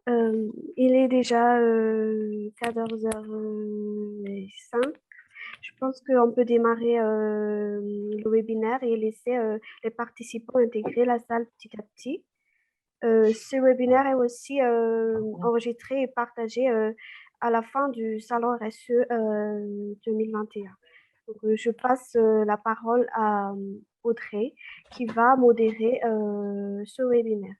Il est déjà 14h05. Je pense qu'on peut démarrer le webinaire et laisser les participants intégrer la salle petit à petit. Ce webinaire est aussi enregistré et partagé à la fin du salon RSE 2021. Donc, je passe la parole à Audrey qui va modérer ce webinaire.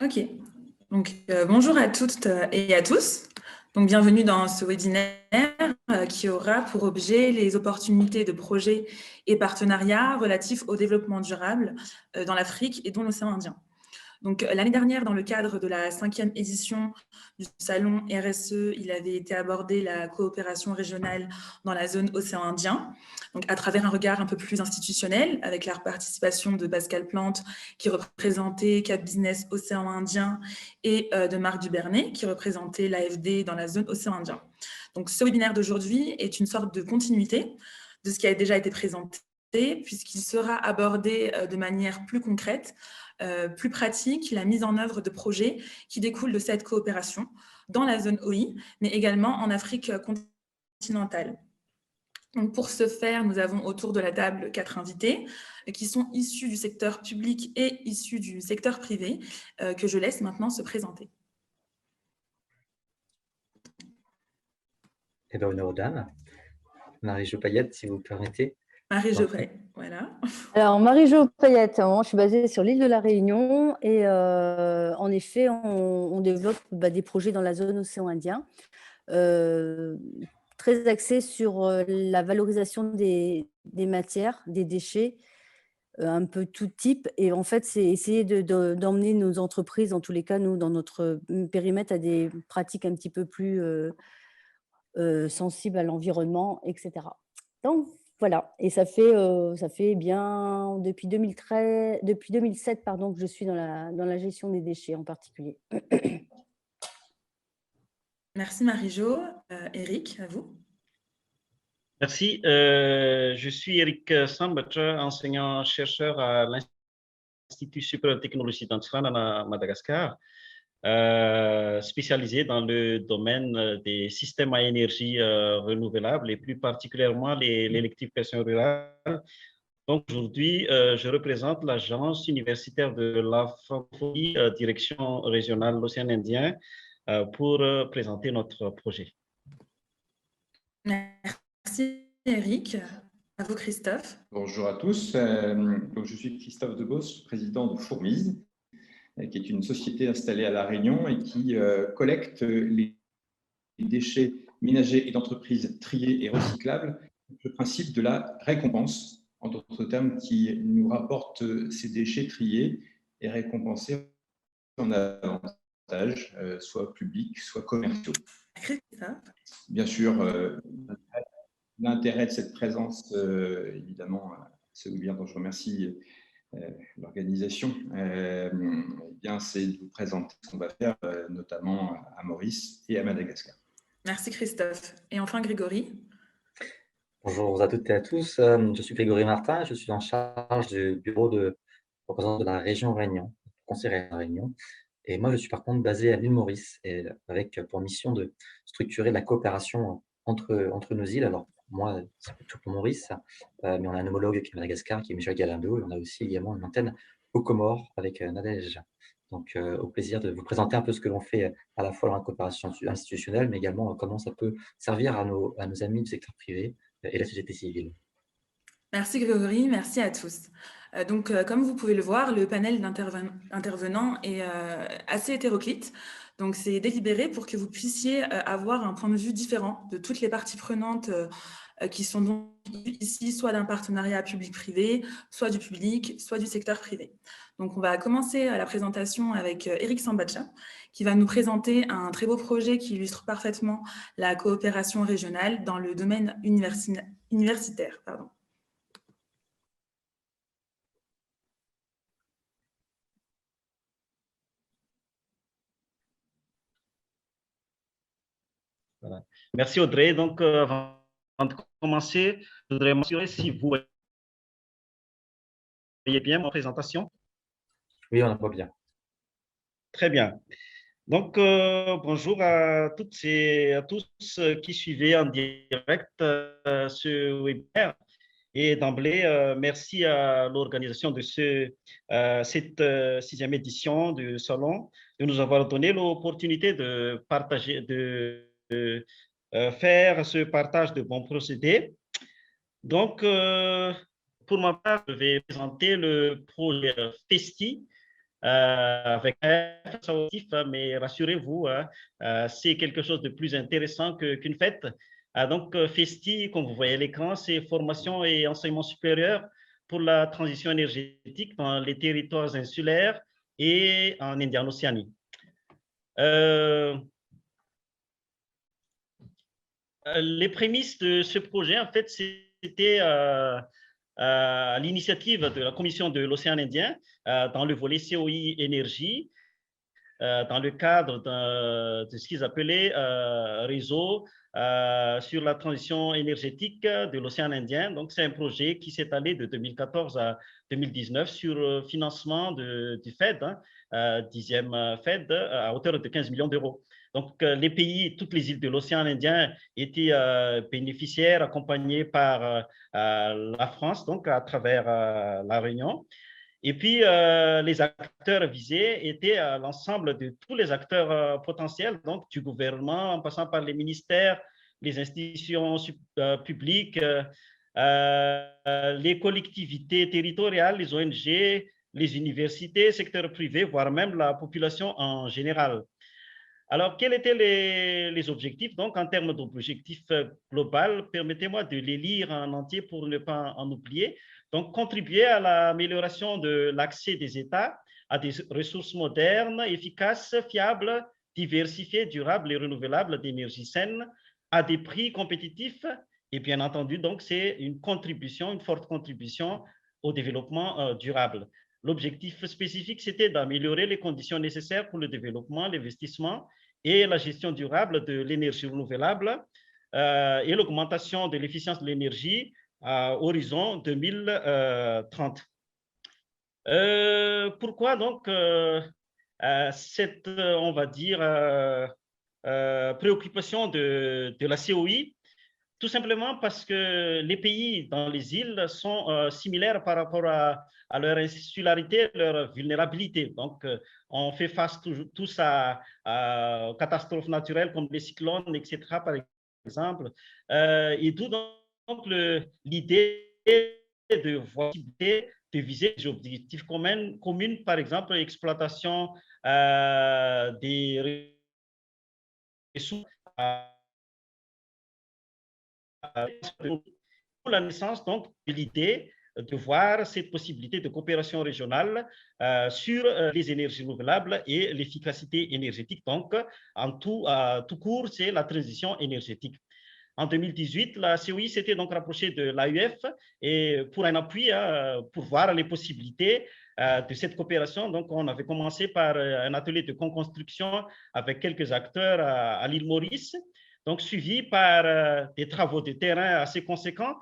Ok, donc bonjour à toutes et à tous. Donc bienvenue dans ce webinaire qui aura pour objet les opportunités de projets et partenariats relatifs au développement durable dans l'Afrique et dans l'océan Indien. Donc, l'année dernière, dans le cadre de la 5e édition du salon RSE, il avait été abordé la coopération régionale dans la zone océan Indien, donc à travers un regard un peu plus institutionnel, avec la participation de Pascal Plante, qui représentait Cap Business Océan Indien, et de Marc Dubernay, qui représentait l'AFD dans la zone océan Indien. Donc, ce webinaire d'aujourd'hui est une sorte de continuité de ce qui a déjà été présenté, puisqu'il sera abordé de manière plus concrète, plus pratique, la mise en œuvre de projets qui découlent de cette coopération dans la zone OI, mais également en Afrique continentale. Donc pour ce faire, nous avons autour de la table 4 invités qui sont issus du secteur public et issus du secteur privé, que je laisse maintenant se présenter. Eh bien, honneur aux dames. Marie-Jo Payette, si vous me permettez. Marie-Jo Payette, voilà. Alors, Marie-Jo Payette, je suis basée sur l'île de la Réunion et en effet, on développe des projets dans la zone océan Indien, très axés sur la valorisation des matières, des déchets, un peu tout type. Et en fait, c'est essayer d'emmener nos entreprises, en tous les cas, nous, dans notre périmètre, à des pratiques un petit peu plus sensibles à l'environnement, etc. Donc, voilà, et ça fait bien depuis 2007 pardon, que je suis dans la gestion des déchets en particulier. Merci Marie-Jo. Eric, à vous. Merci. Je suis Eric Sambacha, enseignant-chercheur à l'Institut supérieur de technologie d'Antslan à Madagascar, spécialisé dans le domaine des systèmes à énergie renouvelable et plus particulièrement l'électrification rurale. Donc aujourd'hui, je représente l'agence universitaire de la francophonie, direction régionale de l'océan Indien, pour présenter notre projet. Merci Eric. À vous Christophe. Bonjour à tous. Donc, je suis Christophe Debos, président de Fourmise, qui est une société installée à La Réunion et qui collecte les déchets ménagers et d'entreprises triés et recyclables. Le principe de la récompense, en d'autres termes, qui nous rapporte ces déchets triés et récompensés en avantages, soit publics, soit commerciaux. Bien sûr, l'intérêt de cette présence, évidemment, ce webinaire dont je remercie l'organisation, c'est de vous présenter ce qu'on va faire, notamment à Maurice et à Madagascar. Merci Christophe. Et enfin Grégory. Bonjour à toutes et à tous. Je suis Grégory Martin, je suis en charge du bureau de représentant de la région Réunion, conseil Réunion. Et moi, je suis par contre basé à l'île Maurice, et avec pour mission de structurer la coopération entre nos îles. Alors, moi, c'est plutôt pour Maurice, mais on a un homologue qui est Madagascar, qui est Michel Galando, et on a aussi également une antenne aux Comores avec Nadège. Donc, au plaisir de vous présenter un peu ce que l'on fait à la fois dans la coopération institutionnelle, mais également comment ça peut servir à nos amis du secteur privé et la société civile. Merci Grégory, merci à tous. Donc, comme vous pouvez le voir, le panel d'intervenants est assez hétéroclite. Donc, c'est délibéré pour que vous puissiez avoir un point de vue différent de toutes les parties prenantes qui sont donc ici, soit d'un partenariat public-privé, soit du public, soit du secteur privé. Donc, on va commencer la présentation avec Eric Sambacha, qui va nous présenter un très beau projet qui illustre parfaitement la coopération régionale dans le domaine universitaire. Pardon. Voilà. Merci Audrey. Donc, avant de commencer, je voudrais m'assurer si vous voyez bien ma présentation. Oui, on la voit bien. Très bien. Donc, bonjour à toutes et à tous qui suivaient en direct ce webinaire. Et d'emblée, merci à l'organisation de cette sixième édition du salon de nous avoir donné l'opportunité de partager, de faire ce partage de bons procédés. Donc, pour ma part, je vais présenter le projet FESTI avec un objectif, mais rassurez-vous, c'est quelque chose de plus intéressant qu'une fête. Donc, FESTI, comme vous voyez à l'écran, c'est formation et enseignement supérieur pour la transition énergétique dans les territoires insulaires et en Indienne-Océanie. Les prémices de ce projet, en fait, c'était à l'initiative de la Commission de l'océan Indien dans le volet COI énergie, dans le cadre de ce qu'ils appelaient réseau sur la transition énergétique de l'océan Indien. Donc, c'est un projet qui s'est allé de 2014 à 2019 sur financement du FED, 10e FED, à hauteur de 15 millions d'euros. Donc, les pays, toutes les îles de l'océan Indien étaient bénéficiaires, accompagnés par la France, donc à travers la Réunion. Et puis, les acteurs visés étaient l'ensemble de tous les acteurs potentiels, donc du gouvernement, en passant par les ministères, les institutions publiques, les collectivités territoriales, les ONG, les universités, secteur privé, voire même la population en général. Alors, quels étaient les objectifs? Donc, en termes d'objectifs globaux, permettez-moi de les lire en entier pour ne pas en oublier. Donc, contribuer à l'amélioration de l'accès des États à des ressources modernes, efficaces, fiables, diversifiées, durables et renouvelables d'énergie saine à des prix compétitifs. Et bien entendu, donc, c'est une contribution, une forte contribution au développement durable. L'objectif spécifique, c'était d'améliorer les conditions nécessaires pour le développement, l'investissement et la gestion durable de l'énergie renouvelable et l'augmentation de l'efficience de l'énergie à horizon 2030. Pourquoi donc cette, on va dire, préoccupation de la COI? Tout simplement parce que les pays dans les îles sont similaires par rapport à leur insularité, leur vulnérabilité. Donc, on fait face tous à catastrophes naturelles comme les cyclones, etc., par exemple. Et d'où donc l'idée de voir, de viser des objectifs communs, par exemple, l'exploitation des ressources pour la naissance donc de l'idée de voir cette possibilité de coopération régionale sur les énergies renouvelables et l'efficacité énergétique. Donc, en tout court, c'est la transition énergétique. En 2018, la COI s'était donc rapprochée de l'AUF et pour un appui, pour voir les possibilités de cette coopération. Donc, on avait commencé par un atelier de co-construction avec quelques acteurs à l'île Maurice, donc suivi par des travaux de terrain assez conséquents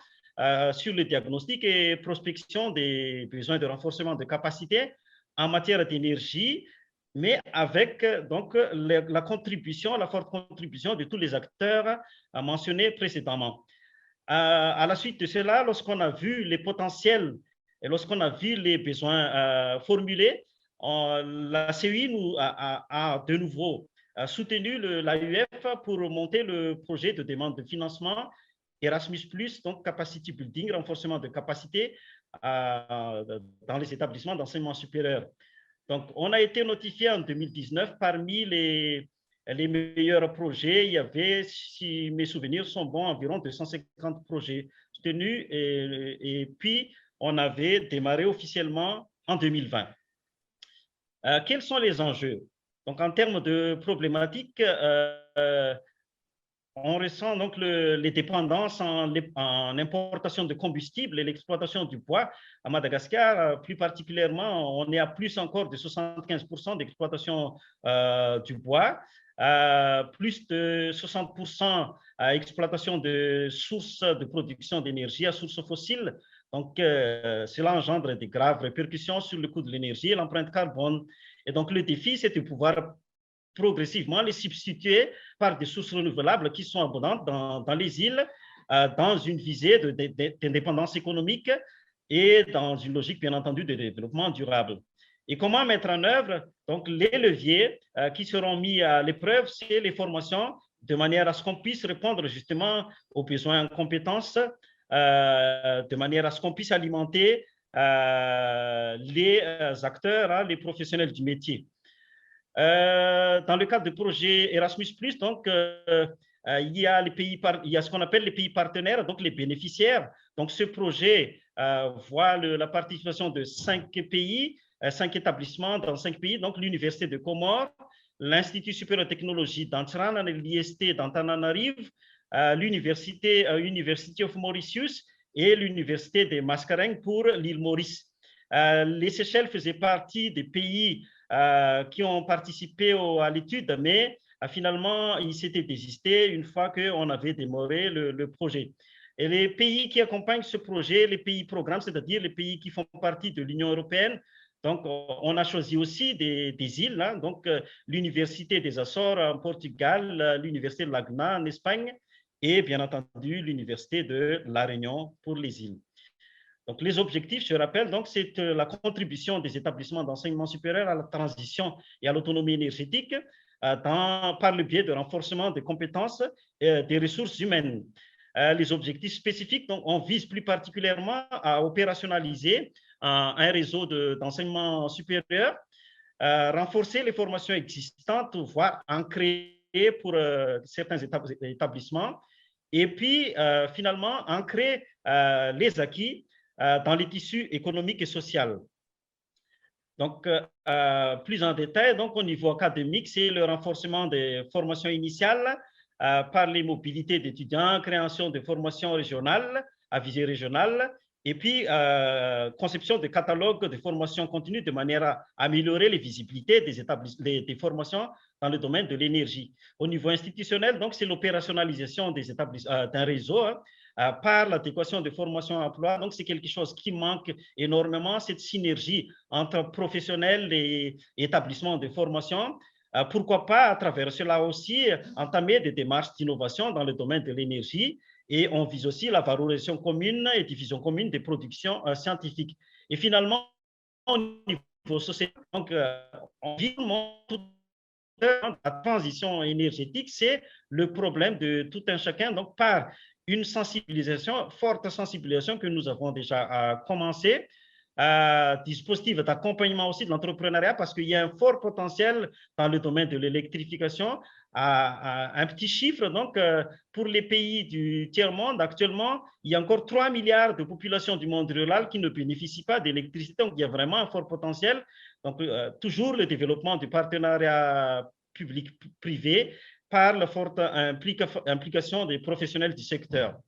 sur le diagnostic et prospection des besoins de renforcement de capacité en matière d'énergie, mais avec donc la contribution, la forte contribution de tous les acteurs mentionnés précédemment. À la suite de cela, lorsqu'on a vu les potentiels et lorsqu'on a vu les besoins formulés, la CEI nous a de nouveau soutenu l'AUF pour monter le projet de demande de financement Erasmus+, donc Capacity Building, renforcement de capacité dans les établissements d'enseignement supérieur. Donc, on a été notifié en 2019 parmi les meilleurs projets. Il y avait, si mes souvenirs sont bons, environ 250 projets soutenus et puis on avait démarré officiellement en 2020. Quels sont les enjeux? Donc, en termes de problématiques, on ressent donc les dépendances en importation de combustible et l'exploitation du bois à Madagascar. Plus particulièrement, on est à plus encore de 75% d'exploitation du bois, plus de 60% à exploitation de sources de production d'énergie à sources fossiles Donc, cela engendre des graves répercussions sur le coût de l'énergie et l'empreinte carbone. Et donc, le défi, c'est de pouvoir progressivement les substituer par des sources renouvelables qui sont abondantes dans les îles, dans une visée d'indépendance économique et dans une logique, bien entendu, de développement durable. Et comment mettre en œuvre donc, les leviers qui seront mis à l'épreuve, c'est les formations, de manière à ce qu'on puisse répondre justement aux besoins en compétences, de manière à ce qu'on puisse alimenter les acteurs, hein, les professionnels du métier. Dans le cadre du projet Erasmus+, donc, il y a ce qu'on appelle les pays partenaires, donc les bénéficiaires. Donc, ce projet voit la participation de 5 pays, 5 établissements dans 5 pays, donc l'Université de Comores, l'Institut supérieur de technologie d'Antsran, l'IST d'Antananarive, l'Université University of Mauritius et l'Université de Mascarenhs pour l'île Maurice. Les Seychelles faisaient partie des pays qui ont participé à l'étude, mais finalement, ils s'étaient désistés une fois qu'on avait démarré le projet. Et les pays qui accompagnent ce projet, les pays programmes, c'est-à-dire les pays qui font partie de l'Union européenne, donc on a choisi aussi des îles, hein, donc l'Université des Açores en Portugal, l'Université de Laguna en Espagne et bien entendu l'Université de La Réunion pour les îles. Donc, les objectifs, je rappelle, c'est la contribution des établissements d'enseignement supérieur à la transition et à l'autonomie énergétique par le biais de renforcement des compétences et des ressources humaines. Les objectifs spécifiques, donc, on vise plus particulièrement à opérationnaliser un réseau d'enseignement supérieur, renforcer les formations existantes, voire en créer pour certains établissements, et puis finalement ancrer les acquis dans les tissus économiques et sociaux. Donc, plus en détail, donc, au niveau académique, c'est le renforcement des formations initiales par les mobilités d'étudiants, création de formations régionales à visée régionale, et puis conception de catalogues de formations continues de manière à améliorer les visibilités des formations dans le domaine de l'énergie. Au niveau institutionnel, donc, c'est l'opérationnalisation d'un réseau, hein, par l'adéquation des formations à emploi. Donc, c'est quelque chose qui manque énormément, cette synergie entre professionnels et établissements de formation. Pourquoi pas, à travers cela aussi, entamer des démarches d'innovation dans le domaine de l'énergie. Et on vise aussi la valorisation commune et diffusion commune des productions scientifiques. Et finalement, au niveau social, donc, on vit la transition énergétique, c'est le problème de tout un chacun. Donc, par une sensibilisation, forte sensibilisation que nous avons déjà commencé, dispositif d'accompagnement aussi de l'entrepreneuriat, parce qu'il y a un fort potentiel dans le domaine de l'électrification. Un petit chiffre, donc, pour les pays du tiers-monde, actuellement, il y a encore 3 milliards de populations du monde rural qui ne bénéficient pas d'électricité. Donc, il y a vraiment un fort potentiel. Donc, toujours le développement du partenariat public-privé par la forte implication des professionnels du secteur.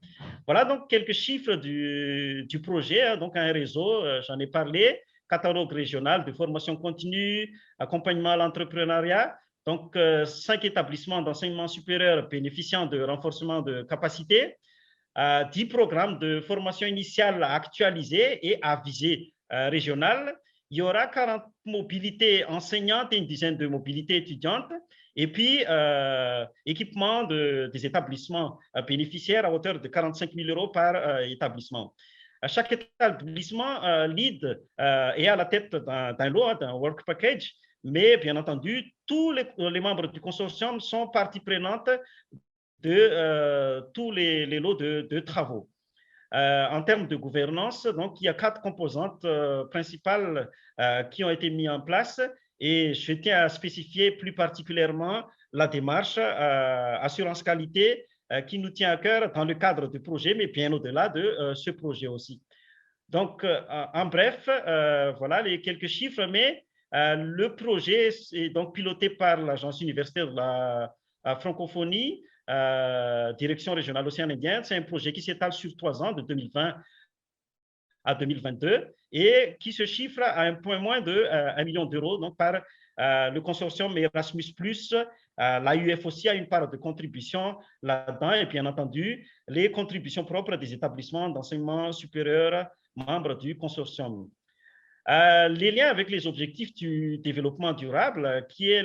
Voilà donc quelques chiffres du projet, hein, donc un réseau, j'en ai parlé, catalogue régional de formation continue, accompagnement à l'entrepreneuriat, donc 5 établissements d'enseignement supérieur bénéficiant de renforcement de capacité, 10 programmes de formation initiale actualisés et à visée régionale. Il y aura 40 mobilités enseignantes et une dizaine de mobilités étudiantes. Et puis, équipement des établissements bénéficiaires à hauteur de 45 000 € par établissement. Chaque établissement lead est à la tête d'un lot, d'un work package, mais bien entendu, tous les membres du consortium sont partie prenante de tous les lots de travaux. En termes de gouvernance, donc, il y a 4 composantes principales qui ont été mises en place. Et je tiens à spécifier plus particulièrement la démarche assurance qualité qui nous tient à cœur dans le cadre du projet, mais bien au-delà de ce projet aussi. Donc, en bref, voilà les quelques chiffres, mais le projet est donc piloté par l'Agence universitaire de la francophonie, Direction régionale Océan Indien. C'est un projet qui s'étale sur 3 ans, de 2020 à 2022, et qui se chiffre à un point moins de 1 million d'euros, donc par le consortium Erasmus+. L'AUF aussi a une part de contribution là-dedans, et bien entendu, les contributions propres des établissements d'enseignement supérieur membres du consortium. Les liens avec les objectifs du développement durable, qui est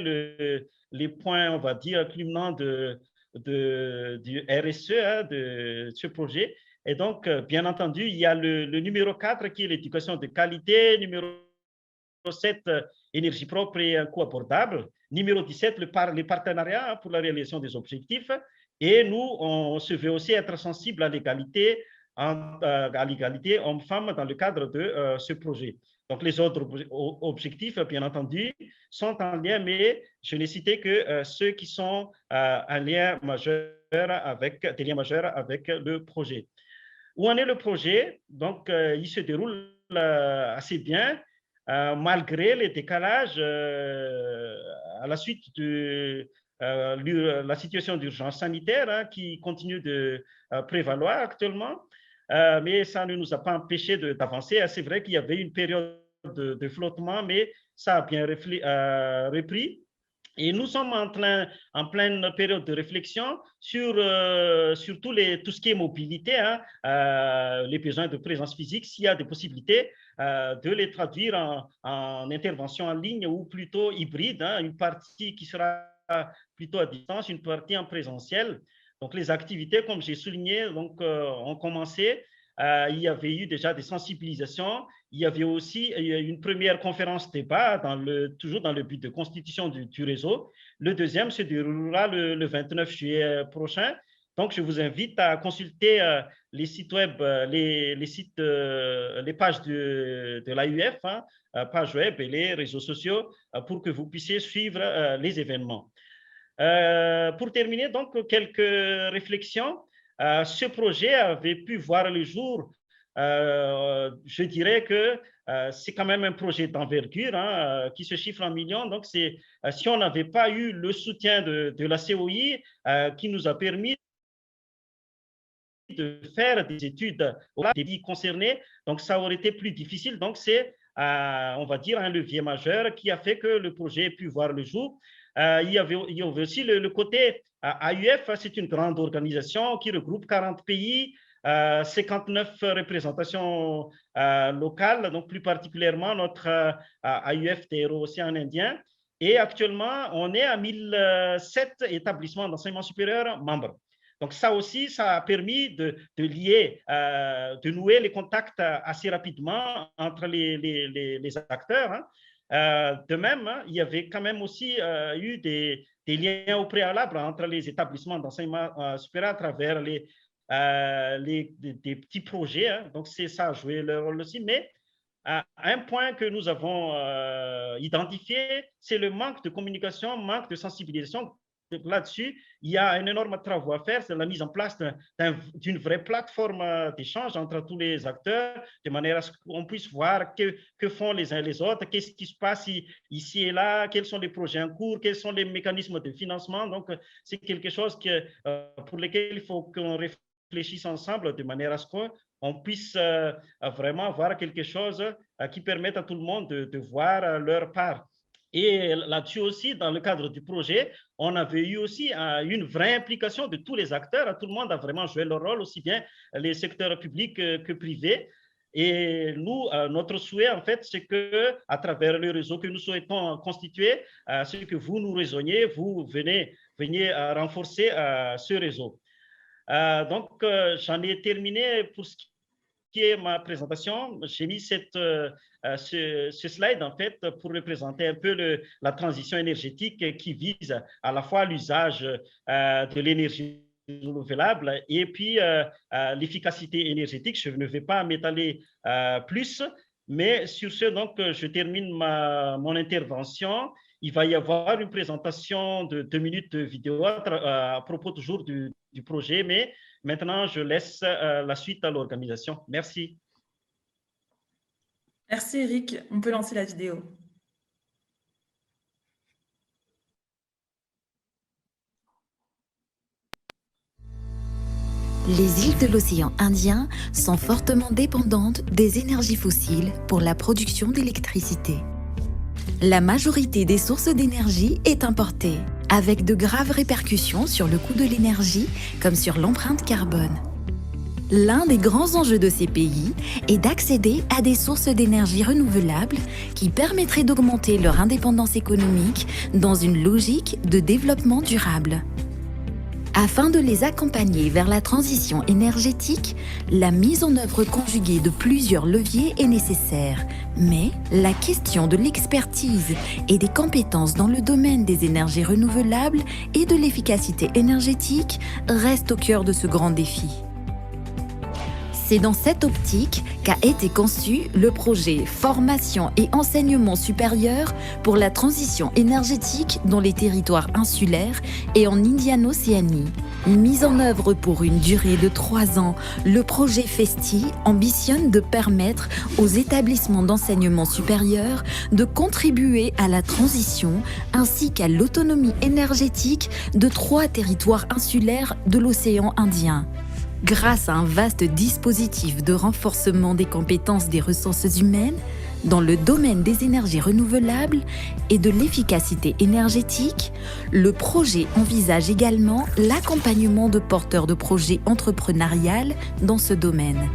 les points, on va dire, culminants du RSE, de ce projet. Et donc, bien entendu, il y a le numéro 4 qui est l'éducation de qualité, numéro 7, énergie propre et un coût abordable, numéro 17, les partenariats pour la réalisation des objectifs. Et nous, on se veut aussi être sensible à l'égalité hommes-femmes dans le cadre de ce projet. Donc, les autres objectifs, bien entendu, sont en lien, mais je n'ai cité que ceux qui sont en lien majeur des liens majeurs avec le projet. Où en est le projet? Donc, il se déroule assez bien, malgré les décalages à la suite de la situation d'urgence sanitaire qui continue de prévaloir actuellement. Mais ça ne nous a pas empêché d'avancer. C'est vrai qu'il y avait une période de flottement, mais ça a bien repris. Et nous sommes en pleine période de réflexion sur tout ce qui est mobilité, les besoins de présence physique, s'il y a des possibilités de les traduire en intervention en ligne ou plutôt hybride, une partie qui sera plutôt à distance, une partie en présentiel. Donc, les activités, comme j'ai souligné, ont commencé. Il y avait eu déjà des sensibilisations. Il y avait aussi une première conférence débat, toujours dans le but de constitution du réseau. Le deuxième se déroulera le 29 juillet prochain. Donc, je vous invite à consulter les sites web, les pages de l'AUF, pages web et les réseaux sociaux pour que vous puissiez suivre les événements. Pour terminer, donc, quelques réflexions. Ce projet avait pu voir le jour. Je dirais que c'est quand même un projet d'envergure qui se chiffre en millions. Donc, si on n'avait pas eu le soutien de la COI qui nous a permis de faire des études des pays concernés, donc ça aurait été plus difficile. Donc, c'est, on va dire, un levier majeur qui a fait que le projet ait pu voir le jour. Il y avait aussi le côté AUF, c'est une grande organisation qui regroupe 40 pays, 59 représentations locales, donc plus particulièrement notre AUF Océan Indien. Et actuellement, on est à 1007 établissements d'enseignement supérieur membres. Donc ça aussi, ça a permis de lier, de nouer les contacts assez rapidement entre les acteurs. De même, il y avait quand même aussi eu des liens au préalable entre les établissements d'enseignement supérieur à travers des petits projets. Donc, ça a joué leur rôle aussi. Mais un point que nous avons identifié, c'est le manque de communication, manque de sensibilisation. Là-dessus, il y a un énorme travail à faire, c'est la mise en place d'une vraie plateforme d'échange entre tous les acteurs, de manière à ce qu'on puisse voir que font les uns et les autres, qu'est-ce qui se passe ici et là, quels sont les projets en cours, quels sont les mécanismes de financement. Donc, c'est quelque chose pour lequel il faut qu'on réfléchisse ensemble de manière à ce qu'on puisse vraiment avoir quelque chose qui permette à tout le monde de voir leur part. Et là-dessus aussi, dans le cadre du projet, on avait eu aussi une vraie implication de tous les acteurs. Tout le monde a vraiment joué leur rôle, aussi bien les secteurs publics que privés. Et nous, notre souhait, en fait, c'est qu'à travers le réseau que nous souhaitons constituer, c'est que vous nous rejoigniez, vous veniez renforcer ce réseau. Donc, j'en ai terminé pour ce qui est ma présentation. J'ai mis ce slide, en fait, pour représenter un peu la transition énergétique qui vise à la fois l'usage de l'énergie renouvelable et puis l'efficacité énergétique. Je ne vais pas m'étaler plus, mais sur ce, donc, je termine mon intervention. Il va y avoir une présentation de 2 minutes de vidéo à propos toujours du projet, mais maintenant, je laisse la suite à l'organisation. Merci. Merci Eric. On peut lancer la vidéo. Les îles de l'océan Indien sont fortement dépendantes des énergies fossiles pour la production d'électricité. La majorité des sources d'énergie est importée, avec de graves répercussions sur le coût de l'énergie comme sur l'empreinte carbone. L'un des grands enjeux de ces pays est d'accéder à des sources d'énergie renouvelables qui permettraient d'augmenter leur indépendance économique dans une logique de développement durable. Afin de les accompagner vers la transition énergétique, la mise en œuvre conjuguée de plusieurs leviers est nécessaire. Mais la question de l'expertise et des compétences dans le domaine des énergies renouvelables et de l'efficacité énergétique reste au cœur de ce grand défi. C'est dans cette optique qu'a été conçu le projet Formation et enseignement supérieur pour la transition énergétique dans les territoires insulaires et en Indiane-Océanie. Mis en œuvre pour une durée de 3 ans, le projet FESTI ambitionne de permettre aux établissements d'enseignement supérieur de contribuer à la transition ainsi qu'à l'autonomie énergétique de 3 territoires insulaires de l'océan Indien. Grâce à un vaste dispositif de renforcement des compétences des ressources humaines dans le domaine des énergies renouvelables et de l'efficacité énergétique, le projet envisage également l'accompagnement de porteurs de projets entrepreneuriales dans ce domaine.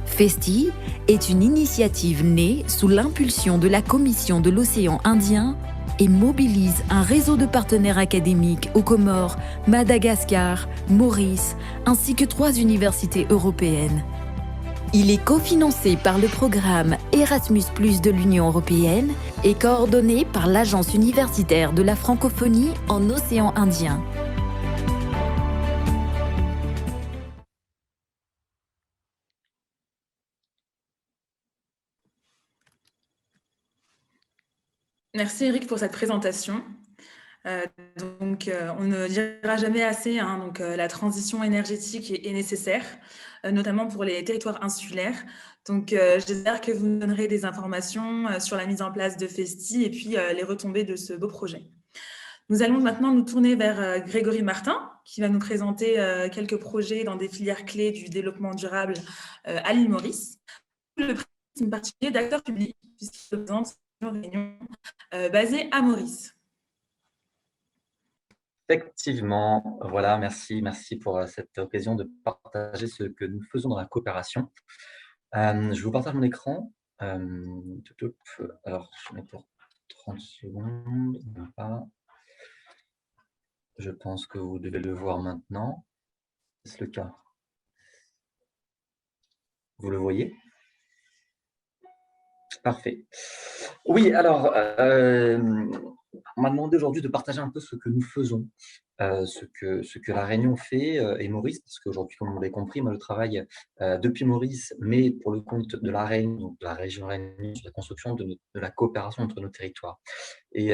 FESTI est une initiative née sous l'impulsion de la Commission de l'océan Indien et mobilise un réseau de partenaires académiques aux Comores, Madagascar, Maurice, ainsi que 3 universités européennes. Il est cofinancé par le programme Erasmus+ de l'Union européenne et coordonné par l'Agence universitaire de la francophonie en océan Indien. Merci Eric pour cette présentation. On ne dira jamais assez, la transition énergétique est nécessaire, notamment pour les territoires insulaires. J'espère que vous nous donnerez des informations sur la mise en place de FESTI et puis les retombées de ce beau projet. Nous allons maintenant nous tourner vers Grégory Martin, qui va nous présenter quelques projets dans des filières clés du développement durable à l'île Maurice. Le prisme particulier d'acteurs publics, puisqu'il représente une réunion basée à Maurice. Effectivement, voilà, merci pour cette occasion de partager ce que nous faisons dans la coopération. Je vous partage mon écran. Alors, je mets pour 30 secondes. Je pense que vous devez le voir maintenant. Est-ce le cas? Vous le voyez? Parfait. Oui, alors, on m'a demandé aujourd'hui de partager un peu ce que nous faisons, ce que La Réunion fait et Maurice, parce qu'aujourd'hui, comme vous l'avez compris, moi je travaille depuis Maurice, mais pour le compte de La Réunion, donc de la région Réunion, sur la construction de la coopération entre nos territoires. Et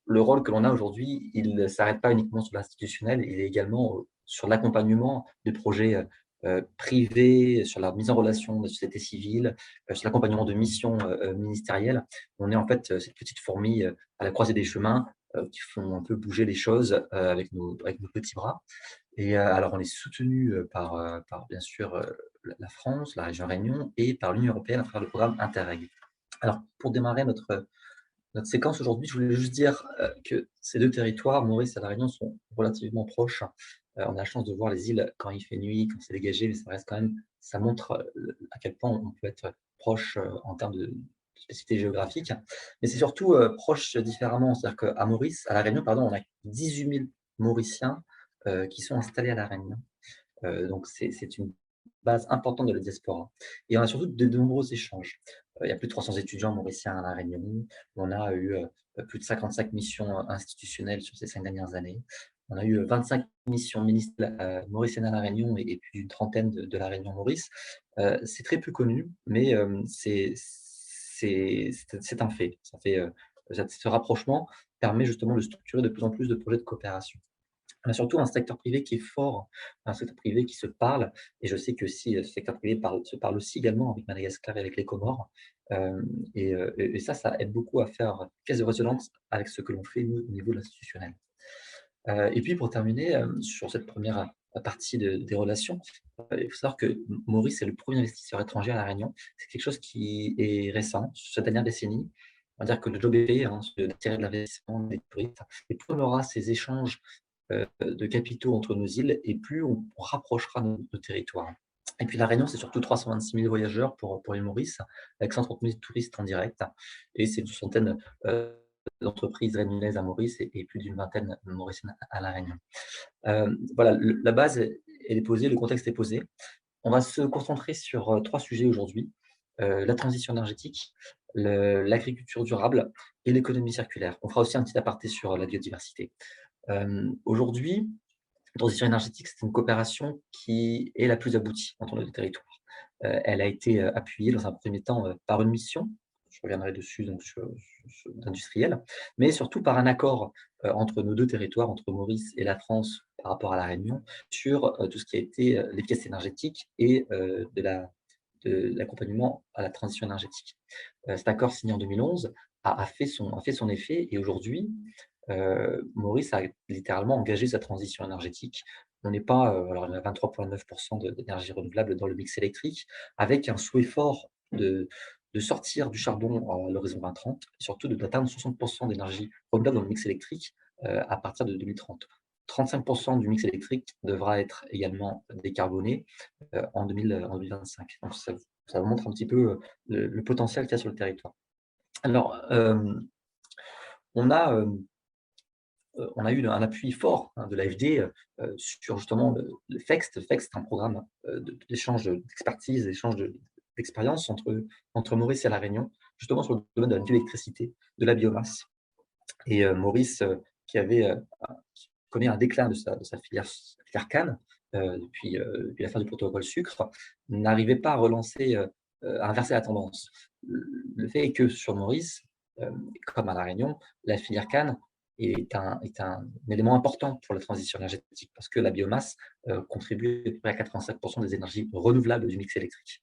le rôle que l'on a aujourd'hui, il ne s'arrête pas uniquement sur l'institutionnel, il est également sur l'accompagnement des projets privés, sur la mise en relation de la société civile, sur l'accompagnement de missions ministérielles. On est en fait cette petite fourmi à la croisée des chemins qui font un peu bouger les choses avec nos petits bras. Et alors, on est soutenu par bien sûr la France, la région Réunion et par l'Union européenne à travers le programme Interreg. Alors, pour démarrer notre séquence aujourd'hui, je voulais juste dire que ces 2 territoires, Maurice et La Réunion, sont relativement proches. On a la chance de voir les îles quand il fait nuit, quand c'est dégagé, mais ça reste quand même, ça montre à quel point on peut être proche en termes de spécificité géographique. Mais c'est surtout proche différemment. C'est-à-dire qu'à Maurice, à La Réunion, pardon, on a 18 000 Mauriciens qui sont installés à La Réunion. Donc c'est une base importante de la diaspora. Et on a surtout de nombreux échanges. Il y a plus de 300 étudiants mauriciens à La Réunion. On a eu plus de 55 missions institutionnelles sur ces 5 dernières années. On a eu 25 missions mauriciennes à La Réunion et plus d'une trentaine de La Réunion Maurice. C'est très peu connu, mais c'est un fait. Ce rapprochement permet justement de structurer de plus en plus de projets de coopération. On a surtout un secteur privé qui est fort, un secteur privé qui se parle, et je sais que si ce secteur privé se parle aussi également avec Madagascar et avec les Comores, et ça aide beaucoup à faire caisse de résonance avec ce que l'on fait, nous, au niveau de l'institutionnel. Et puis, pour terminer, sur cette première partie des relations, il faut savoir que Maurice est le premier investisseur étranger à La Réunion. C'est quelque chose qui est récent, sur cette dernière décennie. On va dire que le job est fait, d'attirer de l'investissement des touristes. Et plus on aura ces échanges de capitaux entre nos îles et plus on rapprochera nos territoires. Et puis La Réunion, c'est surtout 326 000 voyageurs pour l'île Maurice, avec 130 000 touristes en direct. Et c'est une centaine d'entreprises réunionnaises à Maurice et plus d'une vingtaine mauriciennes à La Réunion. Voilà, la base elle est posée, le contexte est posé. On va se concentrer sur 3 sujets aujourd'hui, la transition énergétique, l'agriculture durable et l'économie circulaire. On fera aussi un petit aparté sur la biodiversité. Aujourd'hui, la transition énergétique, c'est une coopération qui est la plus aboutie entre nos 2 territoires. Elle a été appuyée dans un premier temps par une mission, je reviendrai dessus donc d'industriels, mais surtout par un accord entre nos 2 territoires, entre Maurice et la France par rapport à La Réunion, sur tout ce qui a été l'efficacité énergétique et de l'accompagnement à la transition énergétique. Cet accord signé en 2011 a fait son effet et aujourd'hui, Maurice a littéralement engagé sa transition énergétique. On n'est pas, alors on a 23,9% d'énergie renouvelable dans le mix électrique, avec un souhait fort de sortir du charbon à l'horizon 2030 et surtout d'atteindre 60% d'énergie renouvelable dans le mix électrique à partir de 2030. 35% du mix électrique devra être également décarboné en 2025. Donc ça vous montre un petit peu le potentiel qu'il y a sur le territoire. Alors, on a eu un appui fort de l'AFD sur justement le FEXT. Le FEXT, c'est un programme d'échange d'expertise, d'échange d'expérience entre Maurice et La Réunion, justement sur le domaine de la bioélectricité, de la biomasse. Et Maurice, qui connaît un déclin de sa filière canne depuis la fin du protocole sucre, n'arrivait pas à relancer, à inverser la tendance. Le fait est que sur Maurice, comme à La Réunion, la filière canne est un élément important pour la transition énergétique parce que la biomasse contribue à peu près à 85% des énergies renouvelables du mix électrique.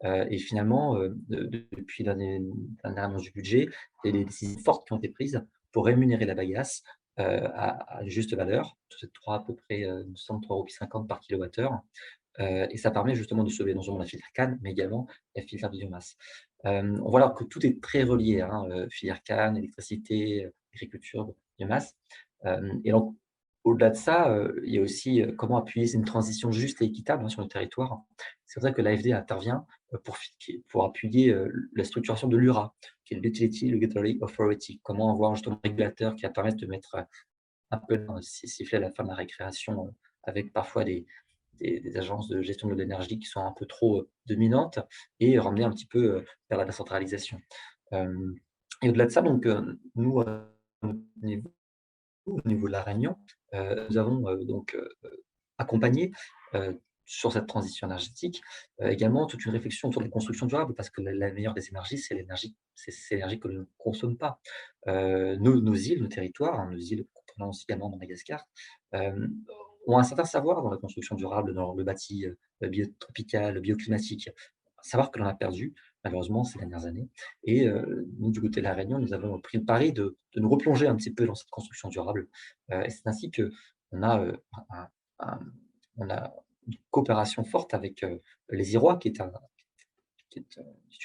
Et finalement, depuis l'année annonce du budget, il y a des décisions fortes qui ont été prises pour rémunérer la bagasse à juste valeur, c'est à peu près 3,50 € par kilowattheure. Et ça permet justement de sauver non seulement la filière canne, mais également la filière de biomasse. On voit alors que tout est très relié, filière canne, électricité, agriculture, biomasse. Et donc, au-delà de ça, il y a aussi comment appuyer une transition juste et équitable sur le territoire. C'est pour ça que l'AFD intervient pour appuyer la structuration de l'URA, qui est l'Utility Regulatory Authority. Comment avoir justement un régulateur qui va permettre de mettre un peu dans sifflet à la fin de la récréation, avec parfois des agences de gestion de l'énergie qui sont un peu trop dominantes et ramener un petit peu vers la décentralisation. Et au-delà de ça, donc, nous, au niveau de La Réunion, nous avons donc accompagné sur cette transition énergétique également toute une réflexion autour des constructions durables parce que la meilleure des énergies, c'est l'énergie que l'on ne consomme pas. Nos îles, nos territoires, nos îles comprenant aussi également Madagascar, ont un certain savoir dans la construction durable, dans le bâti biotropical, bioclimatique. Savoir que l'on a perdu, malheureusement, ces dernières années. Et nous, du côté de La Réunion, nous avons pris le pari de nous replonger un petit peu dans cette construction durable. Et c'est ainsi qu'on a, on a une coopération forte avec les Irois, qui est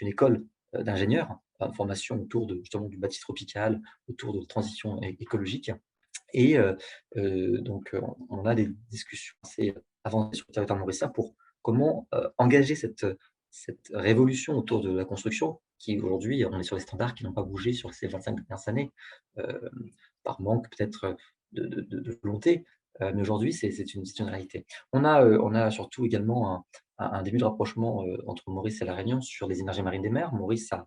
une école d'ingénieurs, en formation autour justement du bâti tropical, autour de transition écologique. Et donc, on a des discussions assez avancées sur le territoire mauricien pour comment engager cette révolution autour de la construction, qui aujourd'hui, on est sur des standards qui n'ont pas bougé sur ces 25 dernières années, par manque peut-être de volonté. Mais aujourd'hui, c'est une réalité. On a surtout également un début de rapprochement entre Maurice et La Réunion sur les énergies marines des mers. Maurice a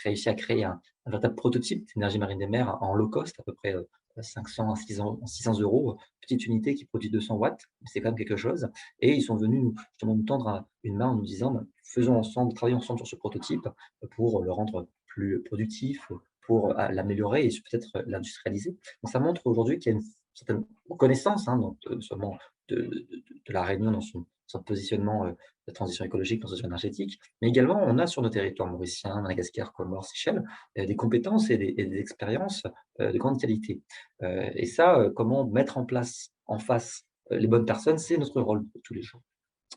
réussi à créer un véritable prototype d'énergie marine des mers en low cost, à peu près 500 à 600 €, petite unité qui produit 200 watts, c'est quand même quelque chose. Et ils sont venus justement nous tendre une main en nous disant faisons ensemble, travaillons ensemble sur ce prototype pour le rendre plus productif, pour l'améliorer et peut-être l'industrialiser. Donc ça montre aujourd'hui qu'il y a une certaine reconnaissance donc, seulement de La Réunion dans son positionnement de transition écologique, transition énergétique, mais également on a sur nos territoires mauriciens, Madagascar, Comores, Seychelles, des compétences et des expériences de grande qualité. Et ça, comment mettre en place, en face, les bonnes personnes, c'est notre rôle de tous les jours.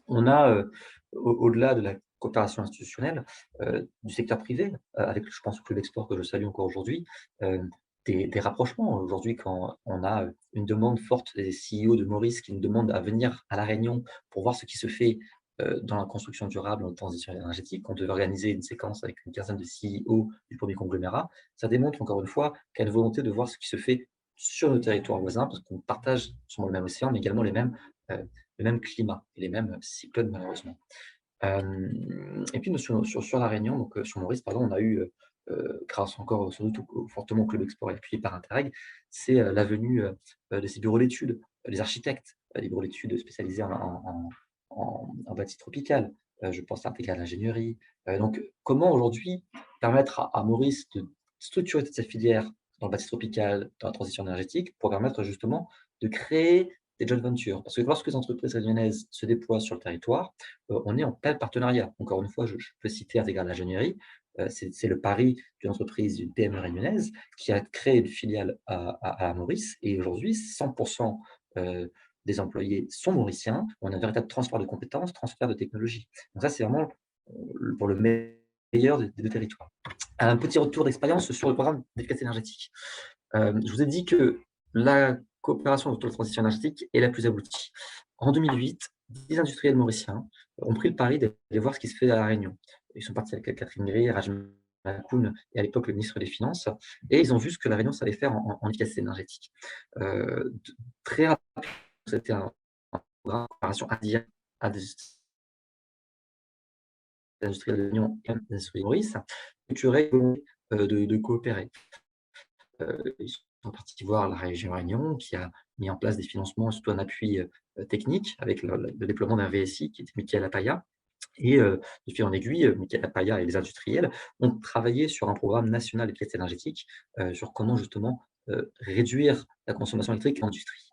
On a, au-delà de la coopération institutionnelle, du secteur privé, avec, je pense, le Club Export que je salue encore aujourd'hui, des rapprochements. Aujourd'hui, quand on a une demande forte des CEO de Maurice qui nous demandent à venir à La Réunion pour voir ce qui se fait dans la construction durable, en transition énergétique, on devait organiser une séquence avec une quinzaine de CEO du premier conglomérat. Ça démontre encore une fois qu'il y a une volonté de voir ce qui se fait sur nos territoires voisins, parce qu'on partage sûrement le même océan, mais également le même climat et les mêmes cyclones, malheureusement. Et puis, nous, sur La Réunion, donc sur Maurice, pardon, on a eu, grâce encore sans doute fortement au Club Export et appuyé par Interreg, c'est la venue de ces bureaux d'études, les architectes, les bureaux d'études spécialisés en bâti tropical. Je pense à l'ingénierie. Donc, comment aujourd'hui permettre à Maurice de structurer toute cette filière dans le bâti tropical, dans la transition énergétique, pour permettre justement de créer des joint ventures. Parce que lorsque les entreprises réunionnaises se déploient sur le territoire, on est en tel partenariat. Encore une fois, je peux citer Intégral l'ingénierie. C'est le pari d'une entreprise, d'une PME réunionnaise, qui a créé une filiale à Maurice. Et aujourd'hui, 100% des employés sont mauriciens. On a un véritable transfert de compétences, transfert de technologies. Donc ça, c'est vraiment pour le meilleur des deux territoires. Un petit retour d'expérience sur le programme d'efficacité énergétique. Je vous ai dit que la coopération autour de la transition énergétique est la plus aboutie. En 2008, 10 industriels mauriciens ont pris le pari d'aller voir ce qui se fait à La Réunion. Ils sont partis avec Catherine Gray, Raj Makoun et à l'époque le ministre des Finances, et ils ont vu ce que La Réunion savait faire en efficacité énergétique. Très rapidement, c'était un programme de coopération à des industriels de La Réunion et des industriels de Maurice, qui aurait de coopérer. Ils sont partis voir la région Réunion qui a mis en place des financements, surtout un appui technique avec le déploiement d'un VSI qui était Michael Apaya. Et de fil en aiguille, Michael Apaya et les industriels ont travaillé sur un programme national d'efficacité énergétique sur comment justement réduire la consommation électrique en industrie.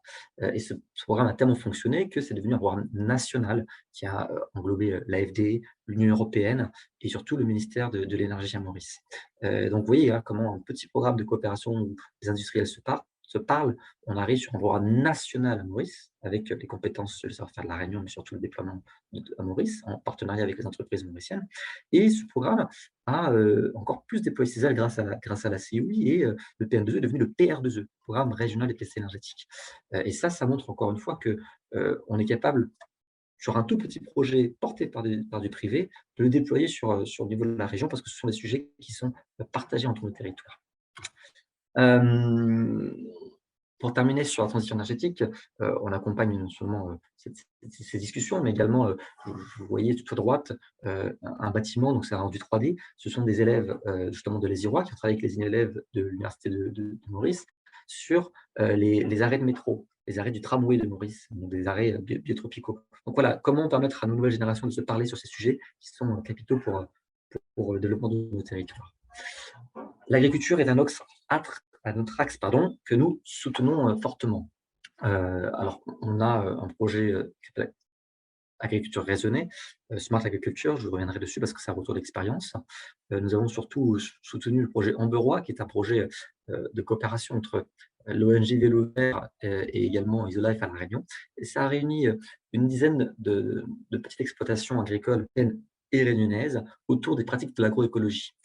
Et ce programme a tellement fonctionné que c'est devenu un programme national qui a englobé l'AFD, l'Union européenne et surtout le ministère de l'énergie à Maurice. Donc vous voyez comment un petit programme de coopération où les industriels se parlent, on arrive sur un programme national à Maurice, avec les compétences, le savoir-faire de La Réunion, mais surtout le déploiement à Maurice, en partenariat avec les entreprises mauriciennes. Et ce programme a encore plus déployé ses ailes grâce à la COI, et le PM2E est devenu le PR2E, Programme régional d'efficacité énergétique. Et ça montre encore une fois qu'on est capable, sur un tout petit projet porté par du privé, de le déployer sur le niveau de la région, parce que ce sont des sujets qui sont partagés entre nos territoires. Pour terminer sur la transition énergétique, on accompagne non seulement ces discussions, mais également, vous voyez tout à droite, un bâtiment, donc c'est un rendu 3D. Ce sont des élèves justement de l'ESIROIS qui ont travaillé avec les élèves de l'Université de Maurice sur les arrêts de métro, les arrêts du tramway de Maurice, donc des arrêts biotropicaux. Donc voilà, comment permettre à nos nouvelles générations de se parler sur ces sujets qui sont capitaux pour le développement de nos territoires. L'agriculture est un autre axe que nous soutenons fortement. Alors, on a un projet qui s'appelle Agriculture raisonnée, Smart Agriculture, je reviendrai dessus parce que c'est un retour d'expérience. Nous avons surtout soutenu le projet Amberois, qui est un projet de coopération entre l'ONG Vélo Vert et également Isolife à La Réunion. Et ça a réuni une dizaine de petites exploitations agricoles et réunionnaises autour des pratiques de l'agroécologie,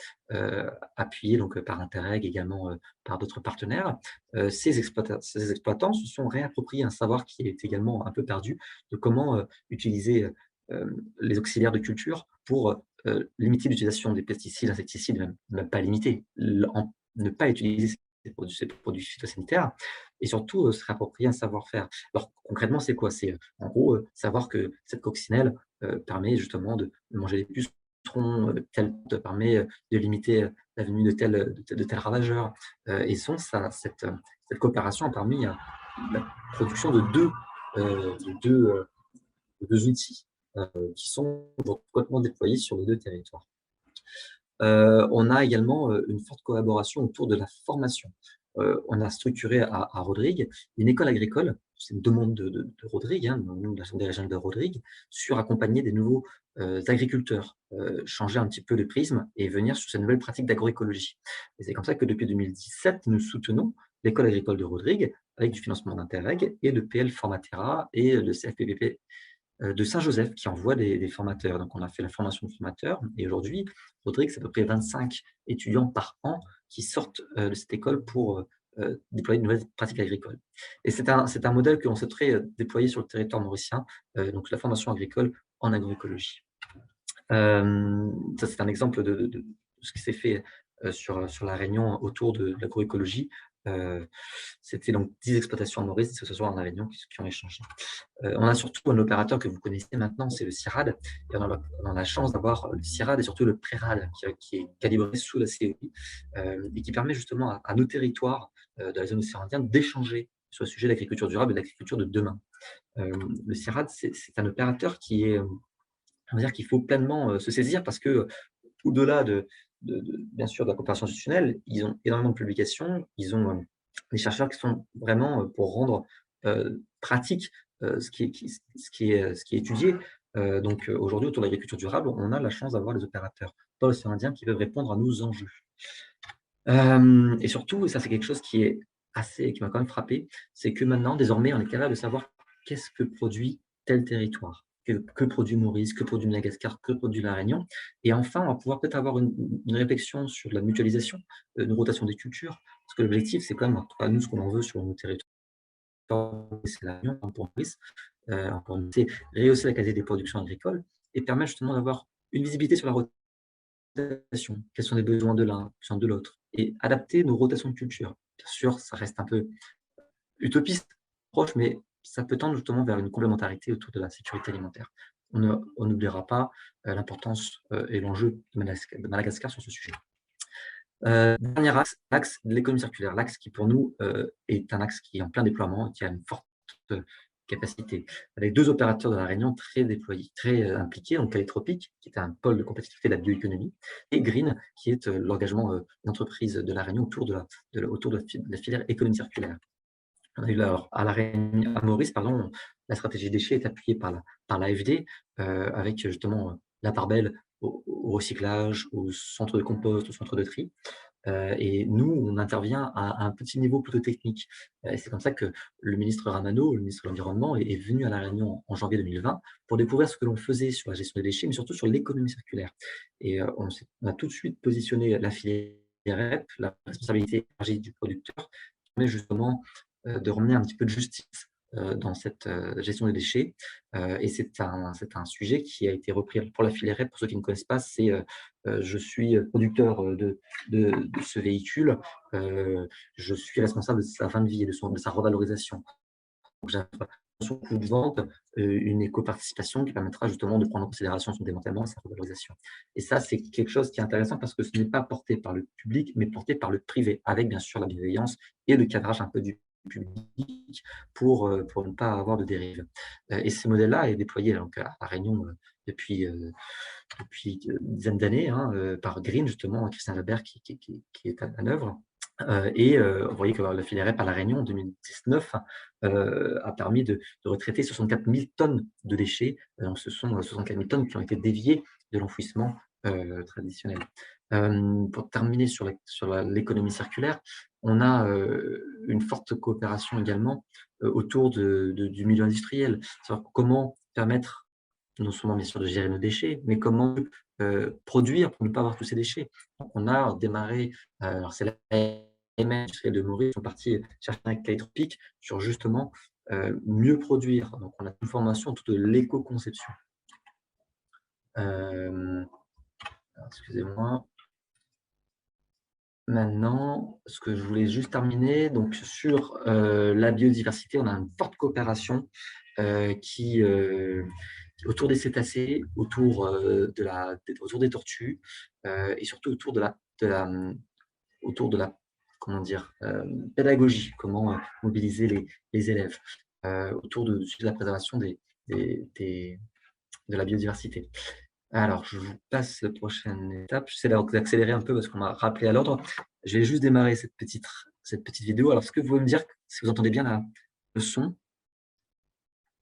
appuyées donc par Interreg, également par d'autres partenaires. Ces exploitants se sont réappropriés un savoir qui est également un peu perdu, de comment utiliser les auxiliaires de culture pour limiter l'utilisation des pesticides, insecticides, même pas limiter, ne pas utiliser ces produits phytosanitaires, et surtout se réapproprier un savoir-faire. Alors concrètement, c'est quoi? C'est en gros savoir que cette coccinelle permet justement de manger des pucerons, permet de limiter la venue de tel ravageur. Et cette coopération a permis la production de deux outils qui sont complètement déployés sur les deux territoires. On a également une forte collaboration autour de la formation. On a structuré à Rodrigue une école agricole, c'est une demande de Rodrigue, nous, de l'Assemblée régionale de Rodrigue, sur accompagner des nouveaux agriculteurs, changer un petit peu le prisme et venir sur cette nouvelle pratique d'agroécologie. Et c'est comme ça que depuis 2017, nous soutenons l'école agricole de Rodrigue avec du financement d'Interreg et de PL Formatera et le CFPPP de Saint-Joseph qui envoie des formateurs. Donc, on a fait la formation de formateurs et aujourd'hui, Rodrigue, c'est à peu près 25 étudiants par an qui sortent de cette école pour déployer de nouvelles pratiques agricoles. Et c'est un modèle que l'on souhaiterait déployer sur le territoire mauricien, donc la formation agricole en agroécologie. Ça, c'est un exemple de ce qui s'est fait sur la Réunion autour de l'agroécologie. C'était donc 10 exploitations à Maurice, que ce soit en La Réunion, qui ont échangé. On a surtout un opérateur que vous connaissez maintenant, c'est le CIRAD. Et on a la chance d'avoir le CIRAD et surtout le PRERAD, qui est calibré sous la CEI et qui permet justement à nos territoires de la zone océan Indien d'échanger sur le sujet de l'agriculture durable et de l'agriculture de demain. Le CIRAD, c'est un opérateur qui est, on va dire qu'il faut pleinement se saisir parce que, au-delà bien sûr de la coopération institutionnelle, ils ont énormément de publications, ils ont des chercheurs qui sont vraiment pour rendre pratique ce qui est étudié. Donc aujourd'hui, autour de l'agriculture durable, on a la chance d'avoir les opérateurs dans l'océan Indien qui peuvent répondre à nos enjeux. Et surtout, et ça c'est quelque chose qui m'a quand même frappé, c'est que maintenant, désormais, on est capable de savoir qu'est-ce que produit tel territoire. Que produit Maurice, que produit Madagascar, que produit La Réunion. Et enfin, on va pouvoir peut-être avoir une réflexion sur la mutualisation, une rotation des cultures, parce que l'objectif, c'est quand même, en tout cas, nous, ce qu'on en veut sur nos territoires, c'est La Réunion, pour Maurice, c'est rehausser la qualité des productions agricoles et permettre justement d'avoir une visibilité sur la rotation, quels sont les besoins de l'un, les besoins de l'autre, et adapter nos rotations de culture. Bien sûr, ça reste un peu utopiste, proche, mais ça peut tendre justement vers une complémentarité autour de la sécurité alimentaire. On n'oubliera pas l'importance et l'enjeu de Madagascar sur ce sujet. Dernier axe de l'économie circulaire, l'axe qui pour nous est un axe qui est en plein déploiement et qui a une forte capacité, avec 2 opérateurs de La Réunion très déployés, très impliqués, donc Calitropique, qui est un pôle de compétitivité de la bioéconomie, et Green, qui est l'engagement d'entreprise de La Réunion autour de la filière économie circulaire. On a eu à Maurice, pardon, la stratégie déchets est appuyée par l'AFD, avec justement la part belle au recyclage, au centre de compost, au centre de tri. Et nous, on intervient à un petit niveau plutôt technique. Et c'est comme ça que le ministre Ramano, le ministre de l'Environnement, est venu à La Réunion en janvier 2020 pour découvrir ce que l'on faisait sur la gestion des déchets, mais surtout sur l'économie circulaire. Et on a tout de suite positionné la filière REP, la responsabilité élargie du producteur, qui permet justement de ramener un petit peu de justice dans cette gestion des déchets. Et c'est un sujet qui a été repris pour la filière REP. Pour ceux qui ne connaissent pas, c'est je suis producteur de ce véhicule, je suis responsable de sa fin de vie et de sa revalorisation. Donc, j'ai son coût de vente, une éco-participation qui permettra justement de prendre en considération son démantèlement et sa revalorisation. Et ça, c'est quelque chose qui est intéressant parce que ce n'est pas porté par le public, mais porté par le privé, avec bien sûr la bienveillance et le cadrage un peu du public pour ne pas avoir de dérive. Et ce modèle-là est déployé donc, à La Réunion depuis une dizaine d'années par Green, justement, Christian Weber qui est à l'œuvre. Vous voyez que la filière REP à La Réunion en 2019 a permis de retraiter 64 000 tonnes de déchets. Donc, ce sont 64 000 tonnes qui ont été déviées de l'enfouissement traditionnel. Pour terminer sur l'économie circulaire, on a une forte coopération également autour du milieu industriel. C'est-à-dire comment permettre non seulement bien sûr de gérer nos déchets, mais comment produire pour ne pas avoir tous ces déchets. Donc, on a démarré, alors c'est l'AMM de Maurice, sont partis chercher un Calitropique sur justement mieux produire. Donc on a une formation autour de l'éco-conception. Excusez-moi. Maintenant, ce que je voulais juste terminer, donc sur la biodiversité, on a une forte coopération autour des cétacés, autour des tortues et surtout autour de la comment dire, pédagogie, comment mobiliser les élèves autour de la préservation de la biodiversité. Alors, je vous passe la prochaine étape. J'essaie d'accélérer un peu parce qu'on m'a rappelé à l'ordre. Je vais juste démarrer cette petite vidéo. Alors, est-ce que vous pouvez me dire si vous entendez bien le son